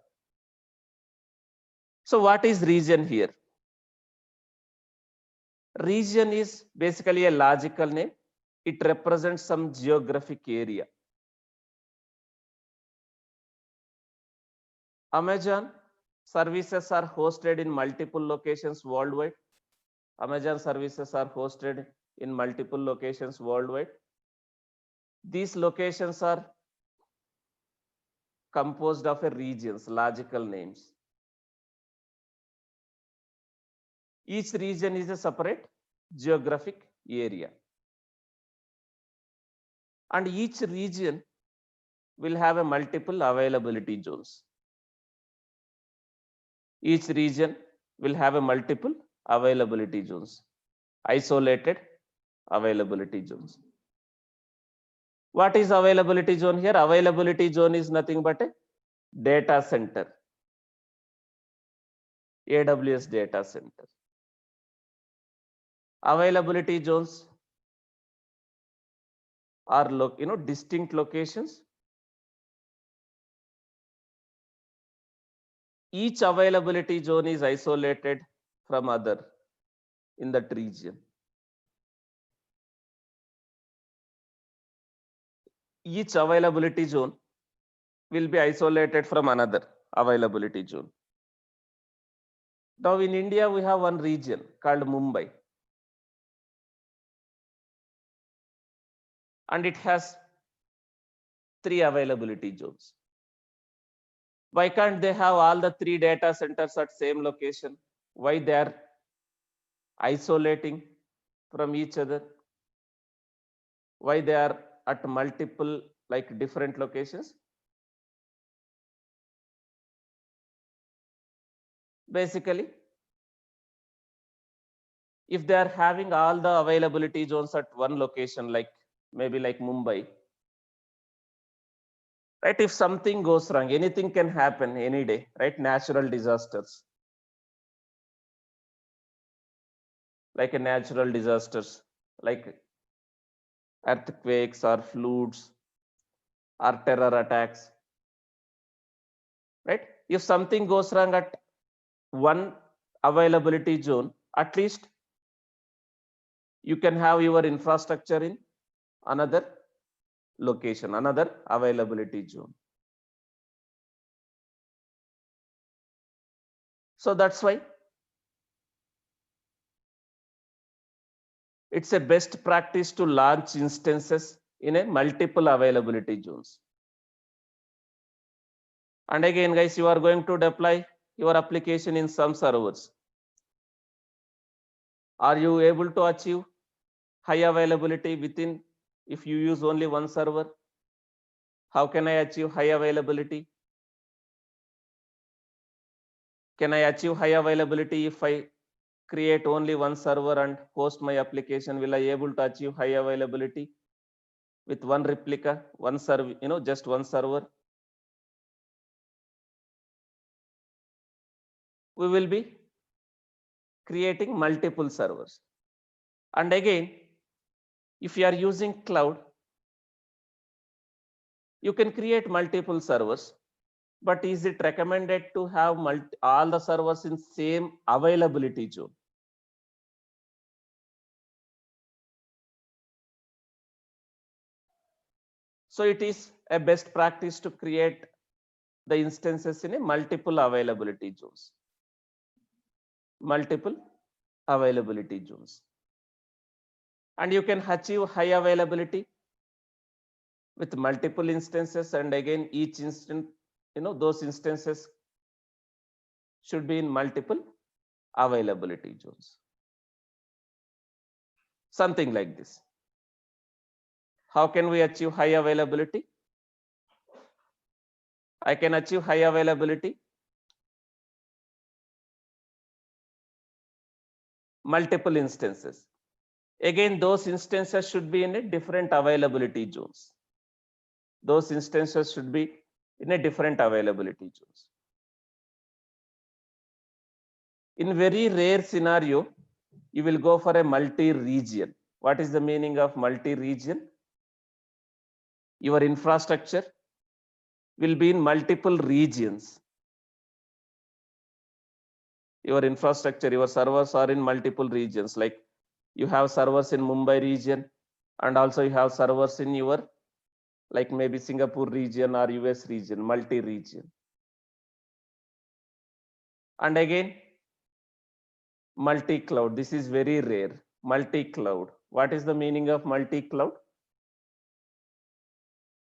So what is region here? Region is basically a logical name. It represents some geographic area. Amazon services are hosted in multiple locations worldwide. Amazon services are hosted in multiple locations worldwide. These locations are composed of a regions, logical names. Each region is a separate geographic area. And each region will have a multiple availability zones. Each region will have a multiple availability zones, isolated availability zones. What is availability zone here? Availability zone is nothing but a data center, AWS data center. Availability zones are distinct locations. Each availability zone is isolated from other in that region. Each availability zone will be isolated from another availability zone. Now in India, we have one region called Mumbai. And it has 3 availability zones. Why can't they have all the 3 data centers at same location? Why they are isolating from each other? Why they are at multiple different locations? Basically, if they are having all the availability zones at one location, maybe like Mumbai, right? If something goes wrong, anything can happen any day, right? Natural disasters, like a natural disasters, like earthquakes or floods or terror attacks, right? If something goes wrong at one availability zone, at least you can have your infrastructure in another location, another availability zone. So that's why it's a best practice to launch instances in a multiple availability zones. And again, guys, you are going to deploy your application in some servers. Are you able to achieve high availability within if you use only one server? How can I achieve high availability? Can I achieve high availability if I create only one server and host my application? Will I able to achieve high availability with one replica, one server, just one server? We will be creating multiple servers. And again, if you are using cloud, you can create multiple servers, but is it recommended to have all the servers in same availability zone? So it is a best practice to create the instances in a multiple availability zones. Multiple availability zones. And you can achieve high availability with multiple instances, and again each instance, those instances should be in multiple availability zones. Something like this. How can we achieve high availability? I can achieve high availability multiple instances. Again, those instances should be in a different availability zones. Those instances should be in a different availability zones. In very rare scenario, you will go for a multi-region. What is the meaning of multi-region? Your infrastructure will be in multiple regions. Your infrastructure, your servers are in multiple regions. Like you have servers in Mumbai region, and also you have servers in your maybe Singapore region or US region, multi-region. And again, multi-cloud. This is very rare. Multi-cloud. What is the meaning of multi-cloud?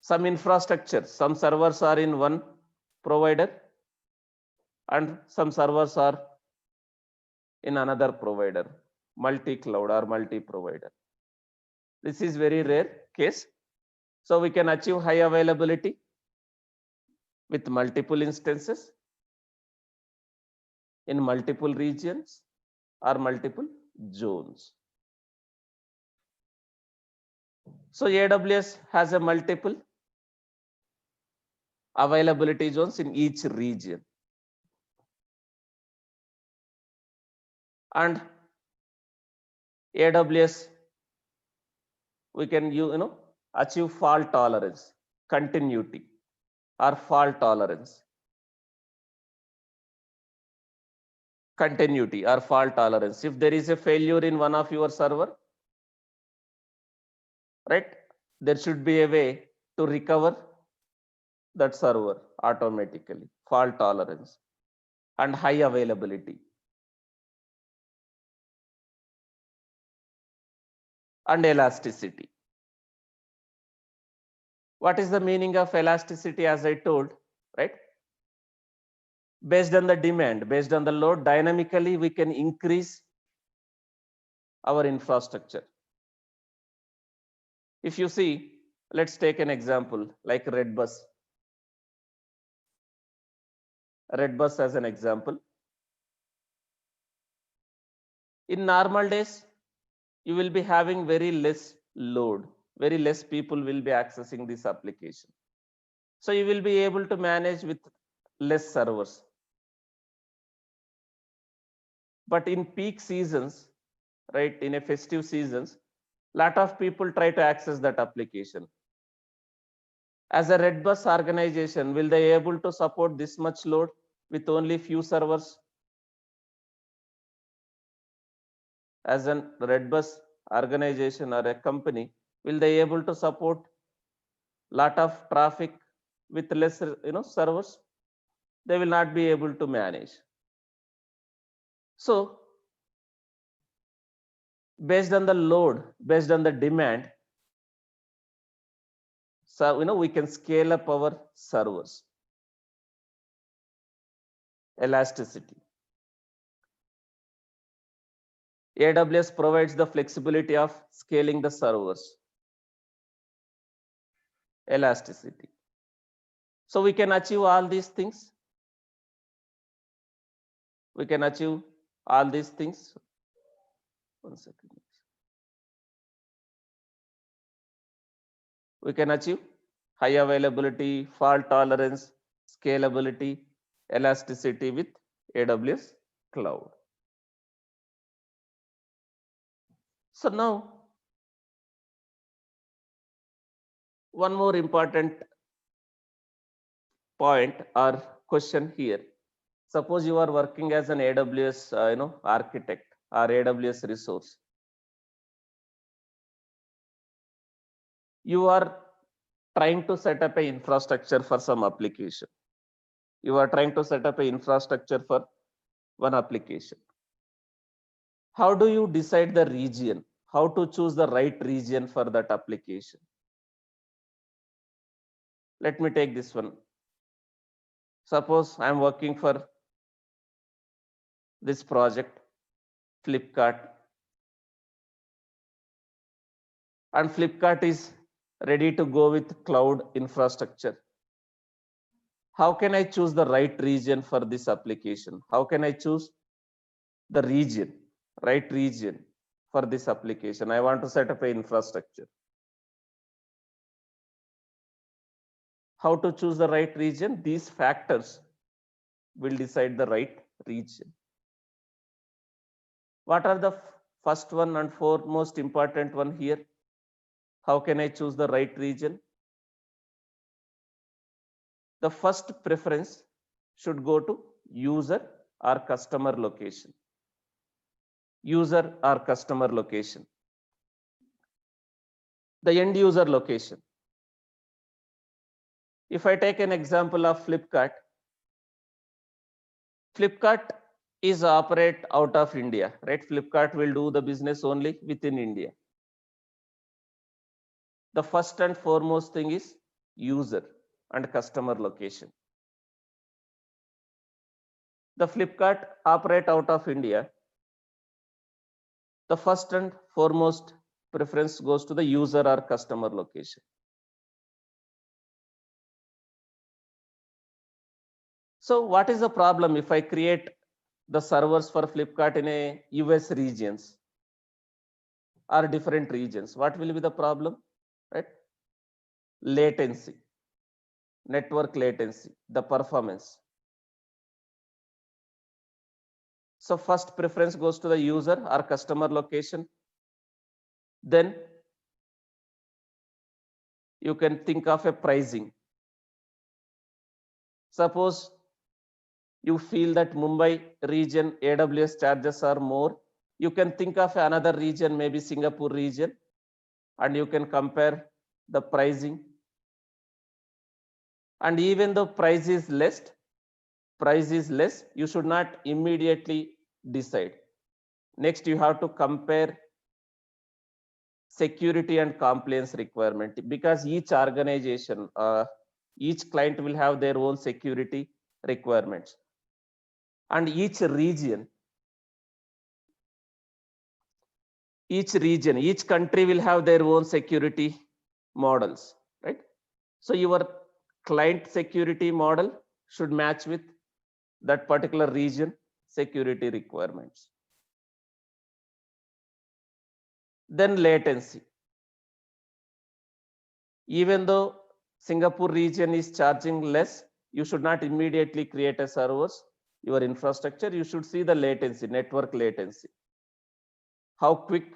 Some infrastructure, some servers are in one provider and some servers are in another provider, multi-cloud or multi-provider. This is very rare case. So we can achieve high availability with multiple instances in multiple regions or multiple zones. So AWS has a multiple availability zones in each region. And AWS, we can achieve fault tolerance, continuity, or fault tolerance. Continuity or fault tolerance. If there is a failure in one of your server, right, there should be a way to recover that server automatically. Fault tolerance and high availability. And elasticity. What is the meaning of elasticity? As I told, right? Based on the demand, based on the load, dynamically we can increase our infrastructure. If you see, let's take an example like Redbus. Redbus as an example. In normal days, you will be having very less load, very less people will be accessing this application. So you will be able to manage with less servers. But in peak seasons, right, in a festive seasons, lot of people try to access that application. As a Redbus organization, will they able to support this much load with only few servers? As a Redbus organization or a company, will they able to support lot of traffic with less servers? They will not be able to manage. So based on the load, based on the demand, so we can scale up our servers. Elasticity. AWS provides the flexibility of scaling the servers. Elasticity. So we can achieve all these things. We can achieve all these things. 1 second. We can achieve high availability, fault tolerance, scalability, elasticity with AWS cloud. So now, one more important point or question here. Suppose you are working as an AWS architect or AWS resource. You are trying to set up an infrastructure for some application. You are trying to set up an infrastructure for one application. How do you decide the region? How to choose the right region for that application? Let me take this one. Suppose I am working for this project, Flipkart, and Flipkart is ready to go with cloud infrastructure. How can I choose the right region for this application? How can I choose the region, right region for this application? I want to set up an infrastructure. How to choose the right region? These factors will decide the right region. What are the first one and foremost important one here? How can I choose the right region? The first preference should go to user or customer location. User or customer location. The end user location. If I take an example of Flipkart, Flipkart is operate out of India, right? Flipkart will do the business only within India. The first and foremost thing is user and customer location. The Flipkart operate out of India. The first and foremost preference goes to the user or customer location. So what is the problem if I create the servers for Flipkart in a US regions or different regions? What will be the problem, right? Latency, network latency, the performance. So first preference goes to the user or customer location. Then you can think of a pricing. Suppose you feel that Mumbai region AWS charges are more, you can think of another region, maybe Singapore region, and you can compare the pricing. And even though price is less, you should not immediately decide. Next, you have to compare security and compliance requirement, because each organization, each client will have their own security requirements, and each country will have their own security models, right? So your client security model should match with that particular region security requirements. Then latency. Even though Singapore region is charging less, you should not immediately create a servers, your infrastructure. You should see the latency, network latency. How quick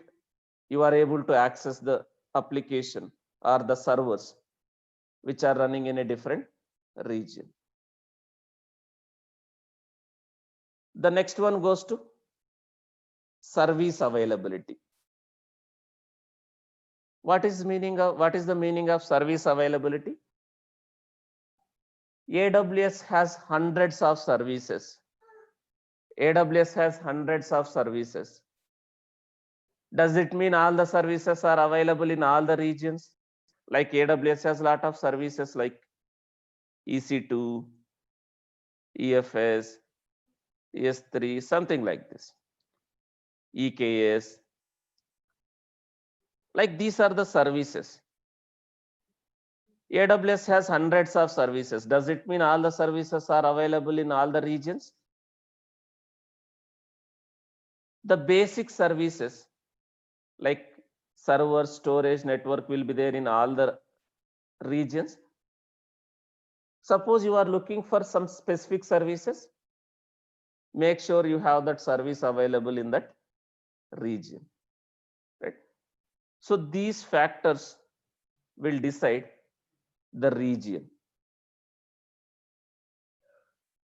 you are able to access the application or the servers which are running in a different region. The next one goes to service availability. What is the meaning of service availability? AWS has hundreds of services. Does it mean all the services are available in all the regions? Like AWS has a lot of services like EC2, EFS, ES3, something like this, EKS. Like these are the services. AWS has hundreds of services. Does it mean all the services are available in all the regions? The basic services like server, storage, network will be there in all the regions. Suppose you are looking for some specific services, make sure you have that service available in that region, right? So these factors will decide the region,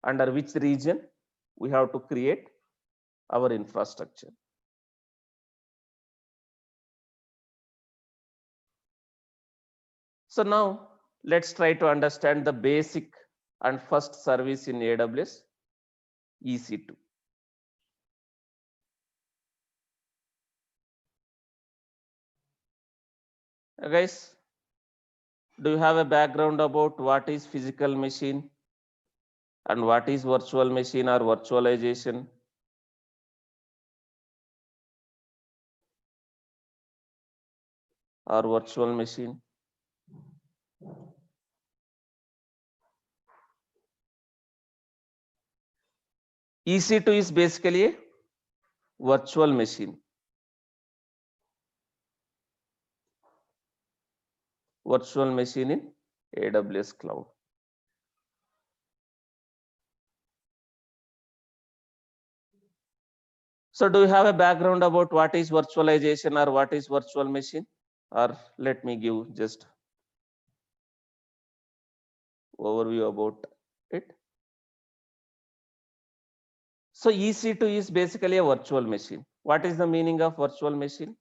under which region we have to create our infrastructure. So now let's try to understand the basic and first service in AWS, EC2. Guys, do you have a background about what is physical machine and what is virtual machine or virtualization? Or virtual machine? EC2 is basically a virtual machine. Virtual machine in AWS cloud. So do you have a background about what is virtualization or what is virtual machine? Or let me give just overview about it. So EC2 is basically a virtual machine. What is the meaning of virtual machine?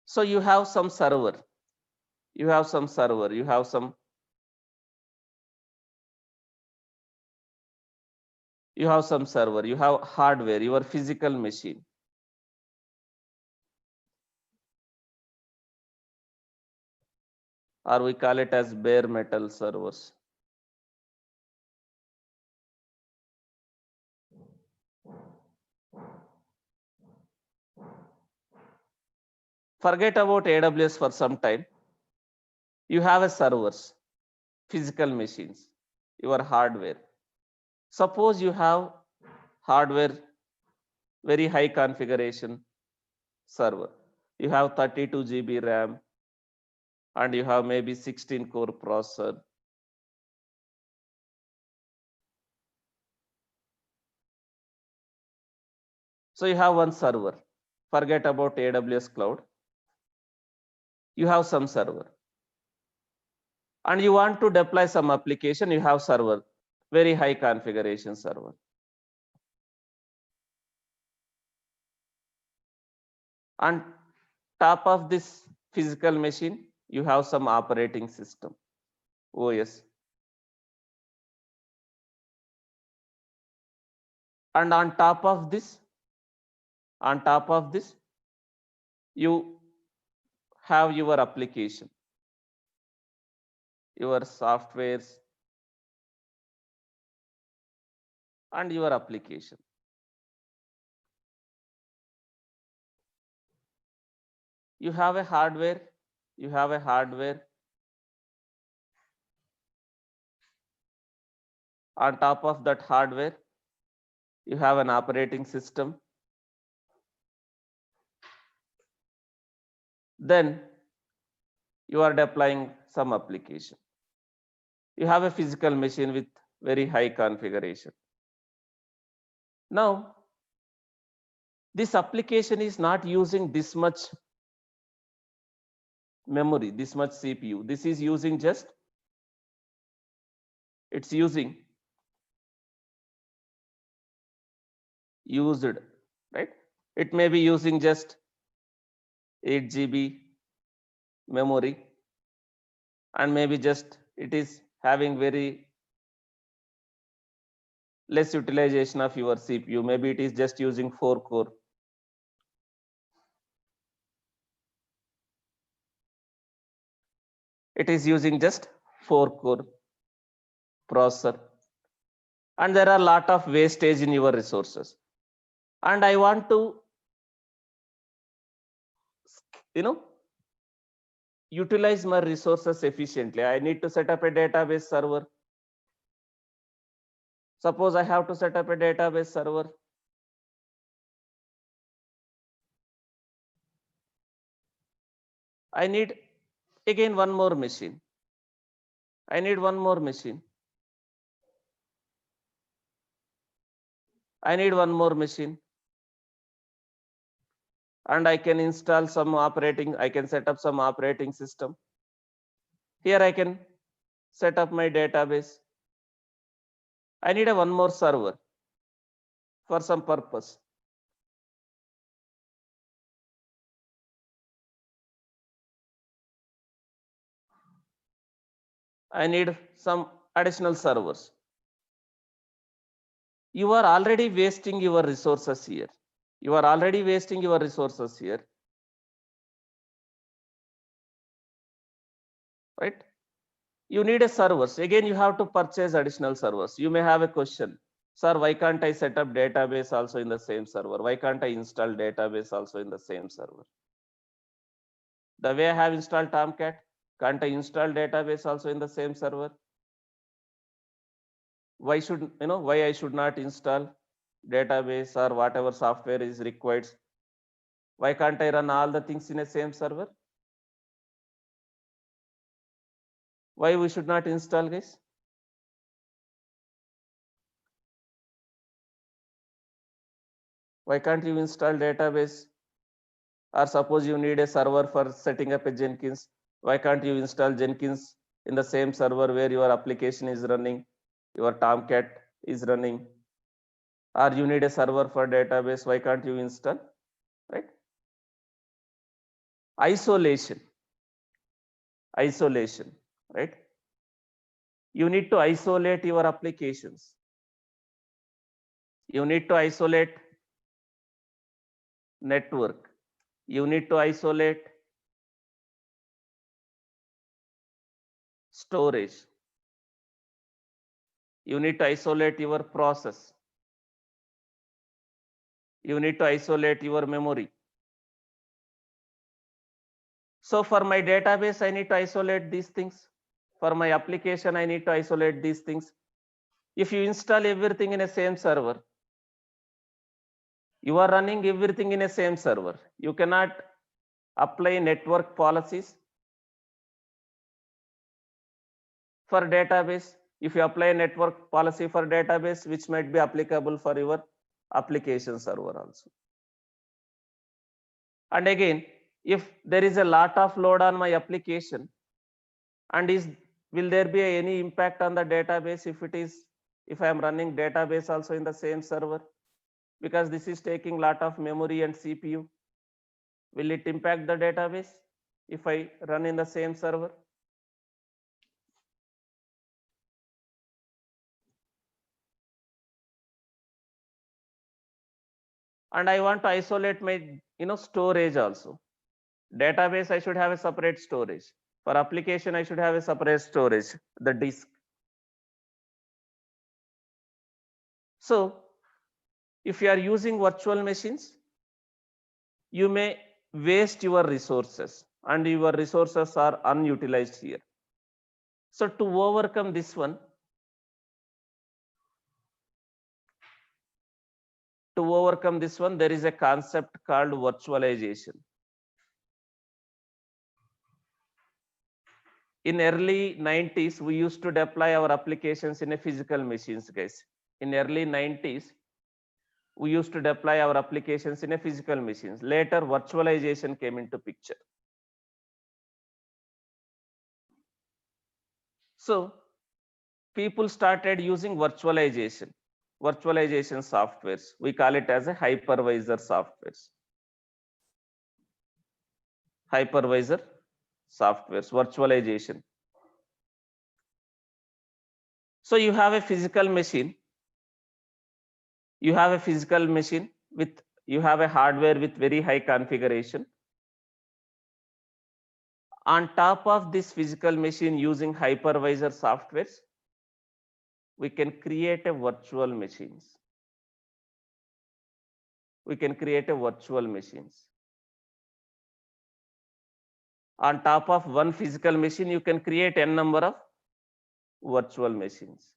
So you have some server, you have some server, you have hardware, your physical machine. Or we call it as bare metal servers. Forget about AWS for some time. You have a servers, physical machines, your hardware. Suppose you have hardware, very high configuration server. You have 32 GB RAM and you have maybe 16 core processor. So you have one server. Forget about AWS cloud. You have some server. And you want to deploy some application, you have server, very high configuration server. On top of this physical machine, you have some operating system, OS. And on top of this, you have your application, your softwares and your application. You have a hardware, on top of that hardware, you have an operating system. Then you are deploying some application. You have a physical machine with very high configuration. Now, this application is not using this much memory, this much CPU. This is using just, it's using used, right? It may be using just 8 GB memory and maybe just it is having very less utilization of your CPU. Maybe it is just using 4 core. It is using just 4 core processor. And there are a lot of wastage in your resources. And I want to, utilize my resources efficiently. I need to set up a database server. Suppose I have to set up a database server. I need again one more machine. I need one more machine. I need one more machine. And I can install some operating, I can set up some operating system. Here I can set up my database. I need a one more server for some purpose. I need some additional servers. You are already wasting your resources here. You are already wasting your resources here. Right? You need a servers. Again, you have to purchase additional servers. You may have a question. Sir, why can't I set up database also in the same server? Why can't I install database also in the same server? The way I have installed Tomcat, can't I install database also in the same server? Why should, why I should not install database or whatever software is required? Why can't I run all the things in a same server? Why we should not install, guys? Why can't you install database? Or suppose you need a server for setting up a Jenkins. Why can't you install Jenkins in the same server where your application is running, your Tomcat is running? Or you need a server for database, why can't you install? Right? Isolation, right? You need to isolate your applications. You need to isolate network. You need to isolate storage. You need to isolate your process. You need to isolate your memory. So for my database, I need to isolate these things. For my application, I need to isolate these things. If you install everything in a same server, you are running everything in a same server. You cannot apply network policies for database. If you apply a network policy for database, which might be applicable for your application server also. And again, if there is a lot of load on my application, and will there be any impact on the database if I am running database also in the same server? Because this is taking lot of memory and CPU. Will it impact the database if I run in the same server? And I want to isolate my storage also. Database, I should have a separate storage. For application, I should have a separate storage, the disk. So if you are using virtual machines, you may waste your resources, and your resources are unutilized here. So to overcome this one, there is a concept called virtualization. In early 90s, we used to deploy our applications in a physical machines, guys. In early 90s, we used to deploy our applications in a physical machines. Later, virtualization came into picture. So people started using virtualization softwares. We call it as a hypervisor softwares. Virtualization. So you have a physical machine. You have a hardware with very high configuration. On top of this physical machine, using hypervisor softwares, we can create a virtual machines. On top of one physical machine, you can create n number of virtual machines.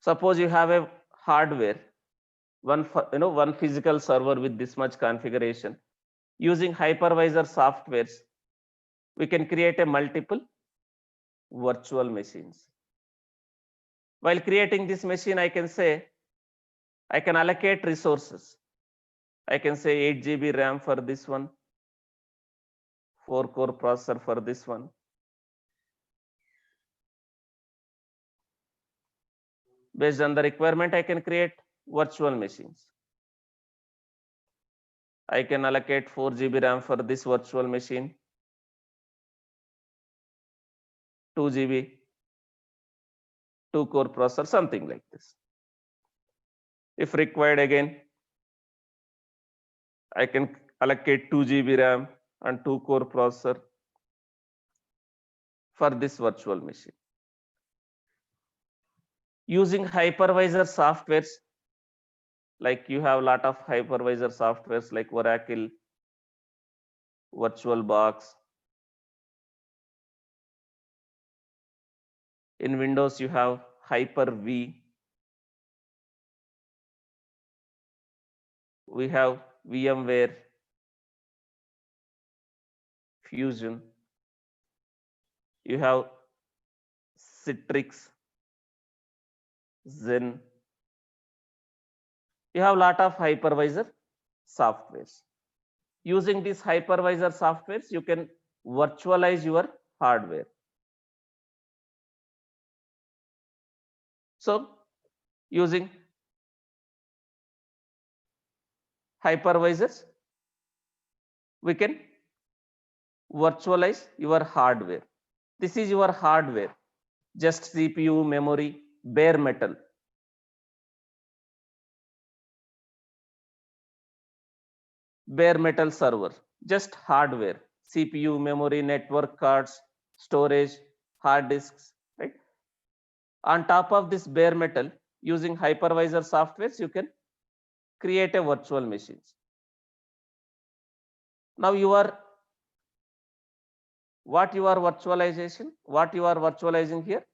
Suppose you have a hardware, one physical server with this much configuration. Using hypervisor softwares, we can create a multiple virtual machines. While creating this machine, I can allocate resources. I can say 8 GB RAM for this one, 4-core processor for this one. Based on the requirement, I can create virtual machines. I can allocate 4 GB RAM for this virtual machine, 2 GB, 2-core processor, something like this. If required, again, I can allocate 2 GB RAM and 2-core processor for this virtual machine. Using hypervisor softwares, like you have a lot of hypervisor softwares like Oracle, VirtualBox. In Windows, you have Hyper-V. We have VMware, Fusion. You have Citrix, Zen. You have a lot of hypervisor softwares. Using these hypervisor softwares, you can virtualize your hardware. So using hypervisors, we can virtualize your hardware. This is your hardware, just CPU, memory, bare metal. Bare metal server, just hardware, CPU, memory, network cards, storage, hard disks, right? On top of this bare metal, using hypervisor softwares, you can create a virtual machines. Now what you are virtualizing here?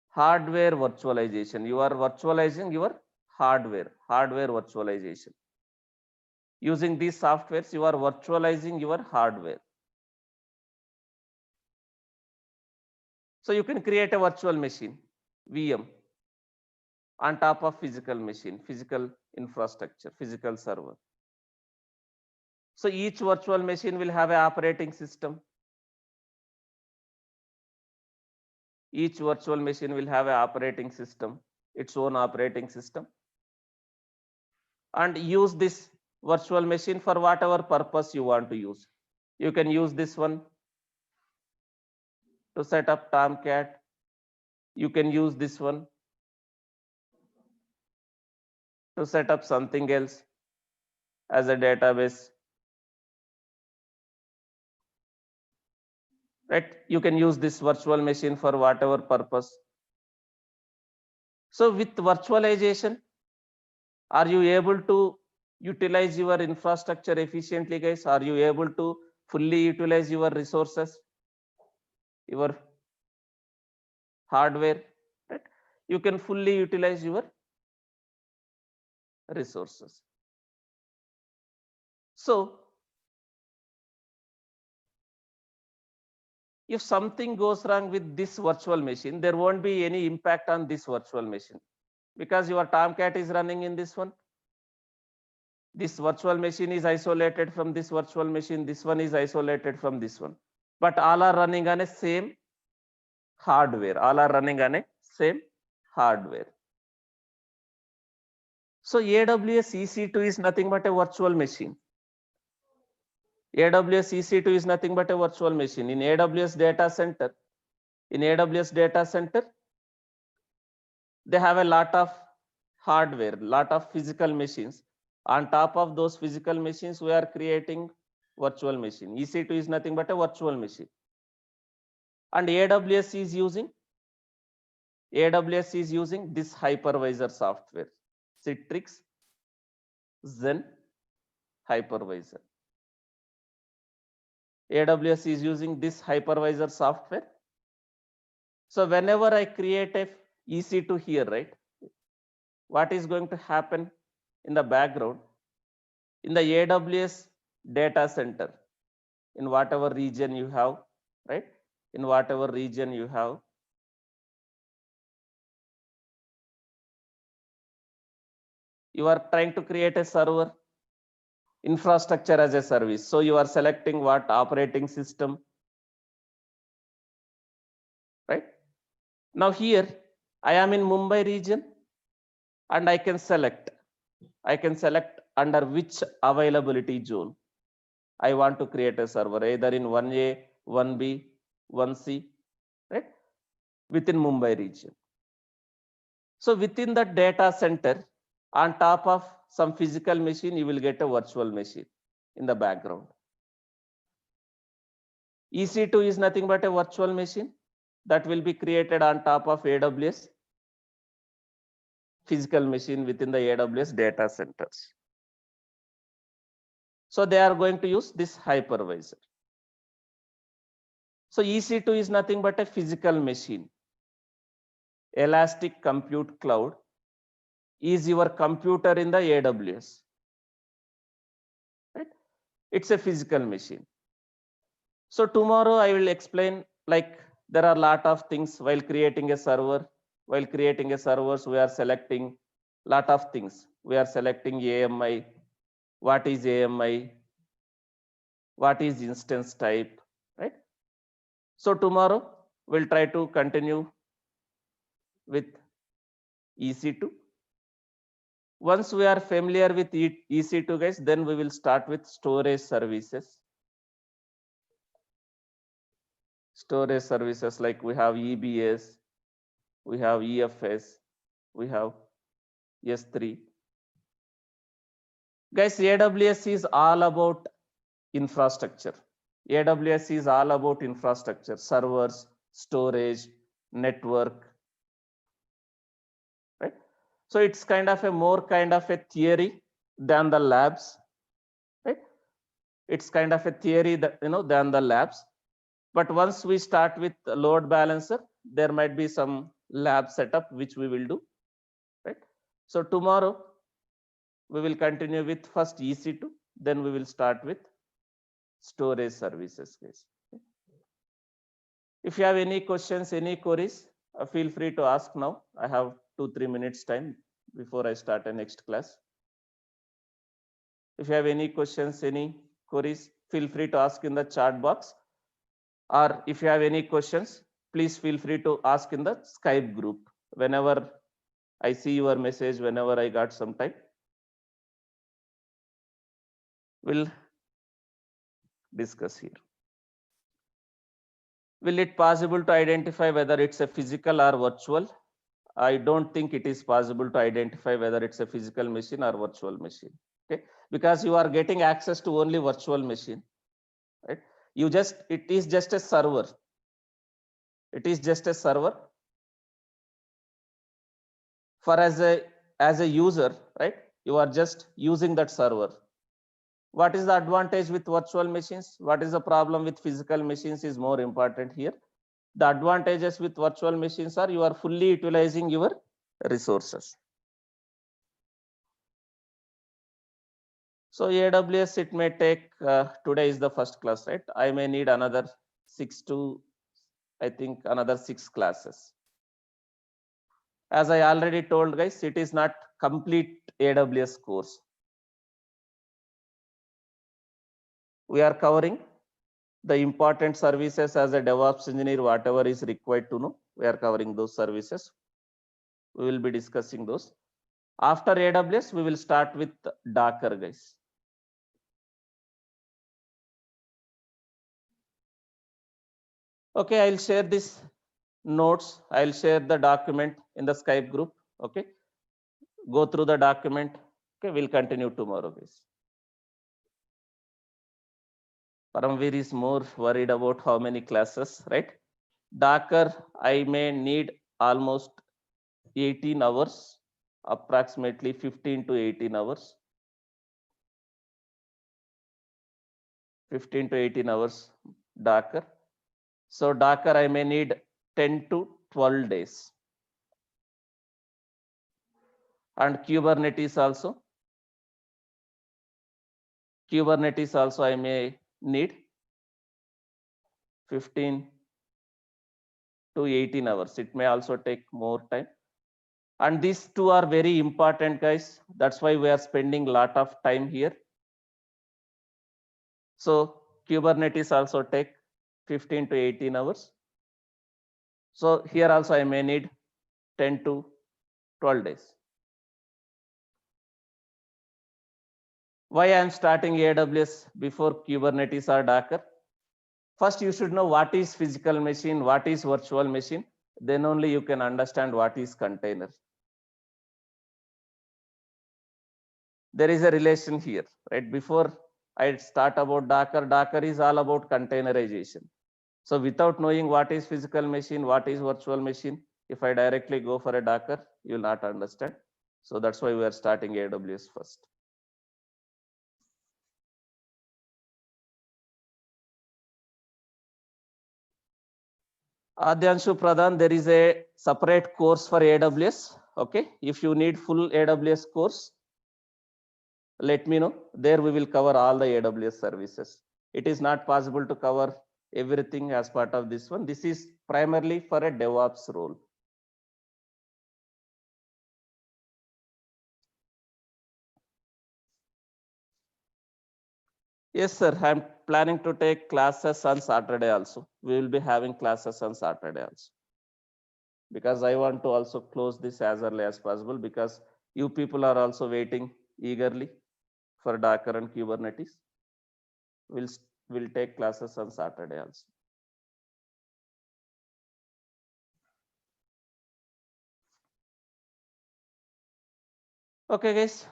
Hardware virtualization. You are virtualizing your hardware virtualization. Using these softwares, you are virtualizing your hardware. So you can create a virtual machine, VM, on top of physical machine, physical infrastructure, physical server. So each virtual machine will have an operating system. Each virtual machine will have an operating system, its own operating system. And use this virtual machine for whatever purpose you want to use. You can use this one to set up Tomcat. You can use this one to set up something else as a database. Right? You can use this virtual machine for whatever purpose. So with virtualization, are you able to utilize your infrastructure efficiently, guys? Are you able to fully utilize your resources, your hardware? Right? You can fully utilize your resources. So if something goes wrong with this virtual machine, there won't be any impact on this virtual machine because your Tomcat is running in this one. This virtual machine is isolated from this virtual machine. This one is isolated from this one. But all are running on a same hardware. All are running on a same hardware. So AWS EC2 is nothing but a virtual machine. AWS EC2 is nothing but a virtual machine. In AWS data center, they have a lot of hardware, lot of physical machines. On top of those physical machines, we are creating virtual machine. EC2 is nothing but a virtual machine. And AWS is using this hypervisor software, Citrix Zen hypervisor. AWS is using this hypervisor software. So whenever I create a EC2 here, right, what is going to happen in the background? In the AWS data center, in whatever region you have, right? In whatever region you have, you are trying to create a server infrastructure as a service. So you are selecting what operating system, right? Now here I am in Mumbai region and I can select under which availability zone I want to create a server, either in 1A, 1B, 1C, right? Within Mumbai region. So within the data center, on top of some physical machine, you will get a virtual machine in the background. EC2 is nothing but a virtual machine that will be created on top of AWS physical machine within the AWS data centers. So they are going to use this hypervisor. So EC2 is nothing but a physical machine. Elastic Compute Cloud is your computer in the AWS. Right? It's a physical machine. So tomorrow I will explain, like, there are a lot of things while creating a server. While creating a servers, we are selecting lot of things. We are selecting AMI. What is AMI? What is instance type? Right? So tomorrow we'll try to continue with EC2. Once we are familiar with EC2, guys, then we will start with storage services. Storage services, like we have EBS, we have EFS, we have S3. Guys, AWS is all about infrastructure. AWS is all about infrastructure, servers, storage, network, right? So it's kind of a more kind of a theory than the labs, right? It's kind of a theory that, than the labs. But once we start with load balancer, there might be some lab setup which we will do, right? So tomorrow we will continue with first EC2, then we will start with storage services, guys. If you have any questions, any queries, feel free to ask now. I have 2-3 minutes time before I start the next class. If you have any questions, any queries, feel free to ask in the chat box. Or if you have any questions, please feel free to ask in the Skype group. Whenever I see your message, whenever I got some time, we'll discuss here. Will it possible to identify whether it's a physical or virtual? I don't think it is possible to identify whether it's a physical machine or virtual machine. Okay, because you are getting access to only virtual machine, right? It is just a server. It is just a server. For as a user, right? You are just using that server. What is the advantage with virtual machines? What is the problem with physical machines is more important here. The advantages with virtual machines are you are fully utilizing your resources. So AWS, it may take, today is the first class, right? I may need another 6 classes. As I already told guys, it is not complete AWS course. We are covering the important services as a DevOps engineer, whatever is required to know, we are covering those services. We will be discussing those. After AWS, we will start with Docker, guys. Okay, I'll share this notes. I'll share the document in the Skype group. Okay, go through the document. Okay, we'll continue tomorrow, guys. Paramveer is more worried about how many classes, right? Docker, I may need almost 18 hours, approximately 15 to 18 hours. 15 to 18 hours Docker. So Docker, I may need 10 to 12 days. And Kubernetes also. Kubernetes also I may need 15 to 18 hours. It may also take more time. And these two are very important, guys. That's why we are spending a lot of time here. So Kubernetes also take 15 to 18 hours. So here also I may need 10 to 12 days. Why I am starting AWS before Kubernetes or Docker? First, you should know what is physical machine, what is virtual machine. Then only you can understand what is container. There is a relation here, right? Before I start about Docker, Docker is all about containerization. So without knowing what is physical machine, what is virtual machine, if I directly go for a Docker, you will not understand. So that's why we are starting AWS first. Adyanshu Pradhan, there is a separate course for AWS. Okay, if you need full AWS course, let me know. There we will cover all the AWS services. It is not possible to cover everything as part of this one. This is primarily for a DevOps role. Yes, sir. I'm planning to take classes on Saturday also. We will be having classes on Saturday also. Because I want to also close this as early as possible because you people are also waiting eagerly for Docker and Kubernetes. We'll take classes on Saturday also. Okay, guys.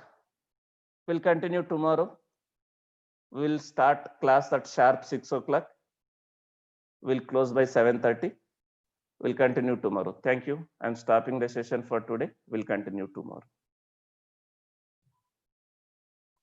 We'll continue tomorrow. We'll start class at sharp 6 o'clock. We'll close by 7:30. We'll continue tomorrow. Thank you. I'm stopping the session for today. We'll continue tomorrow.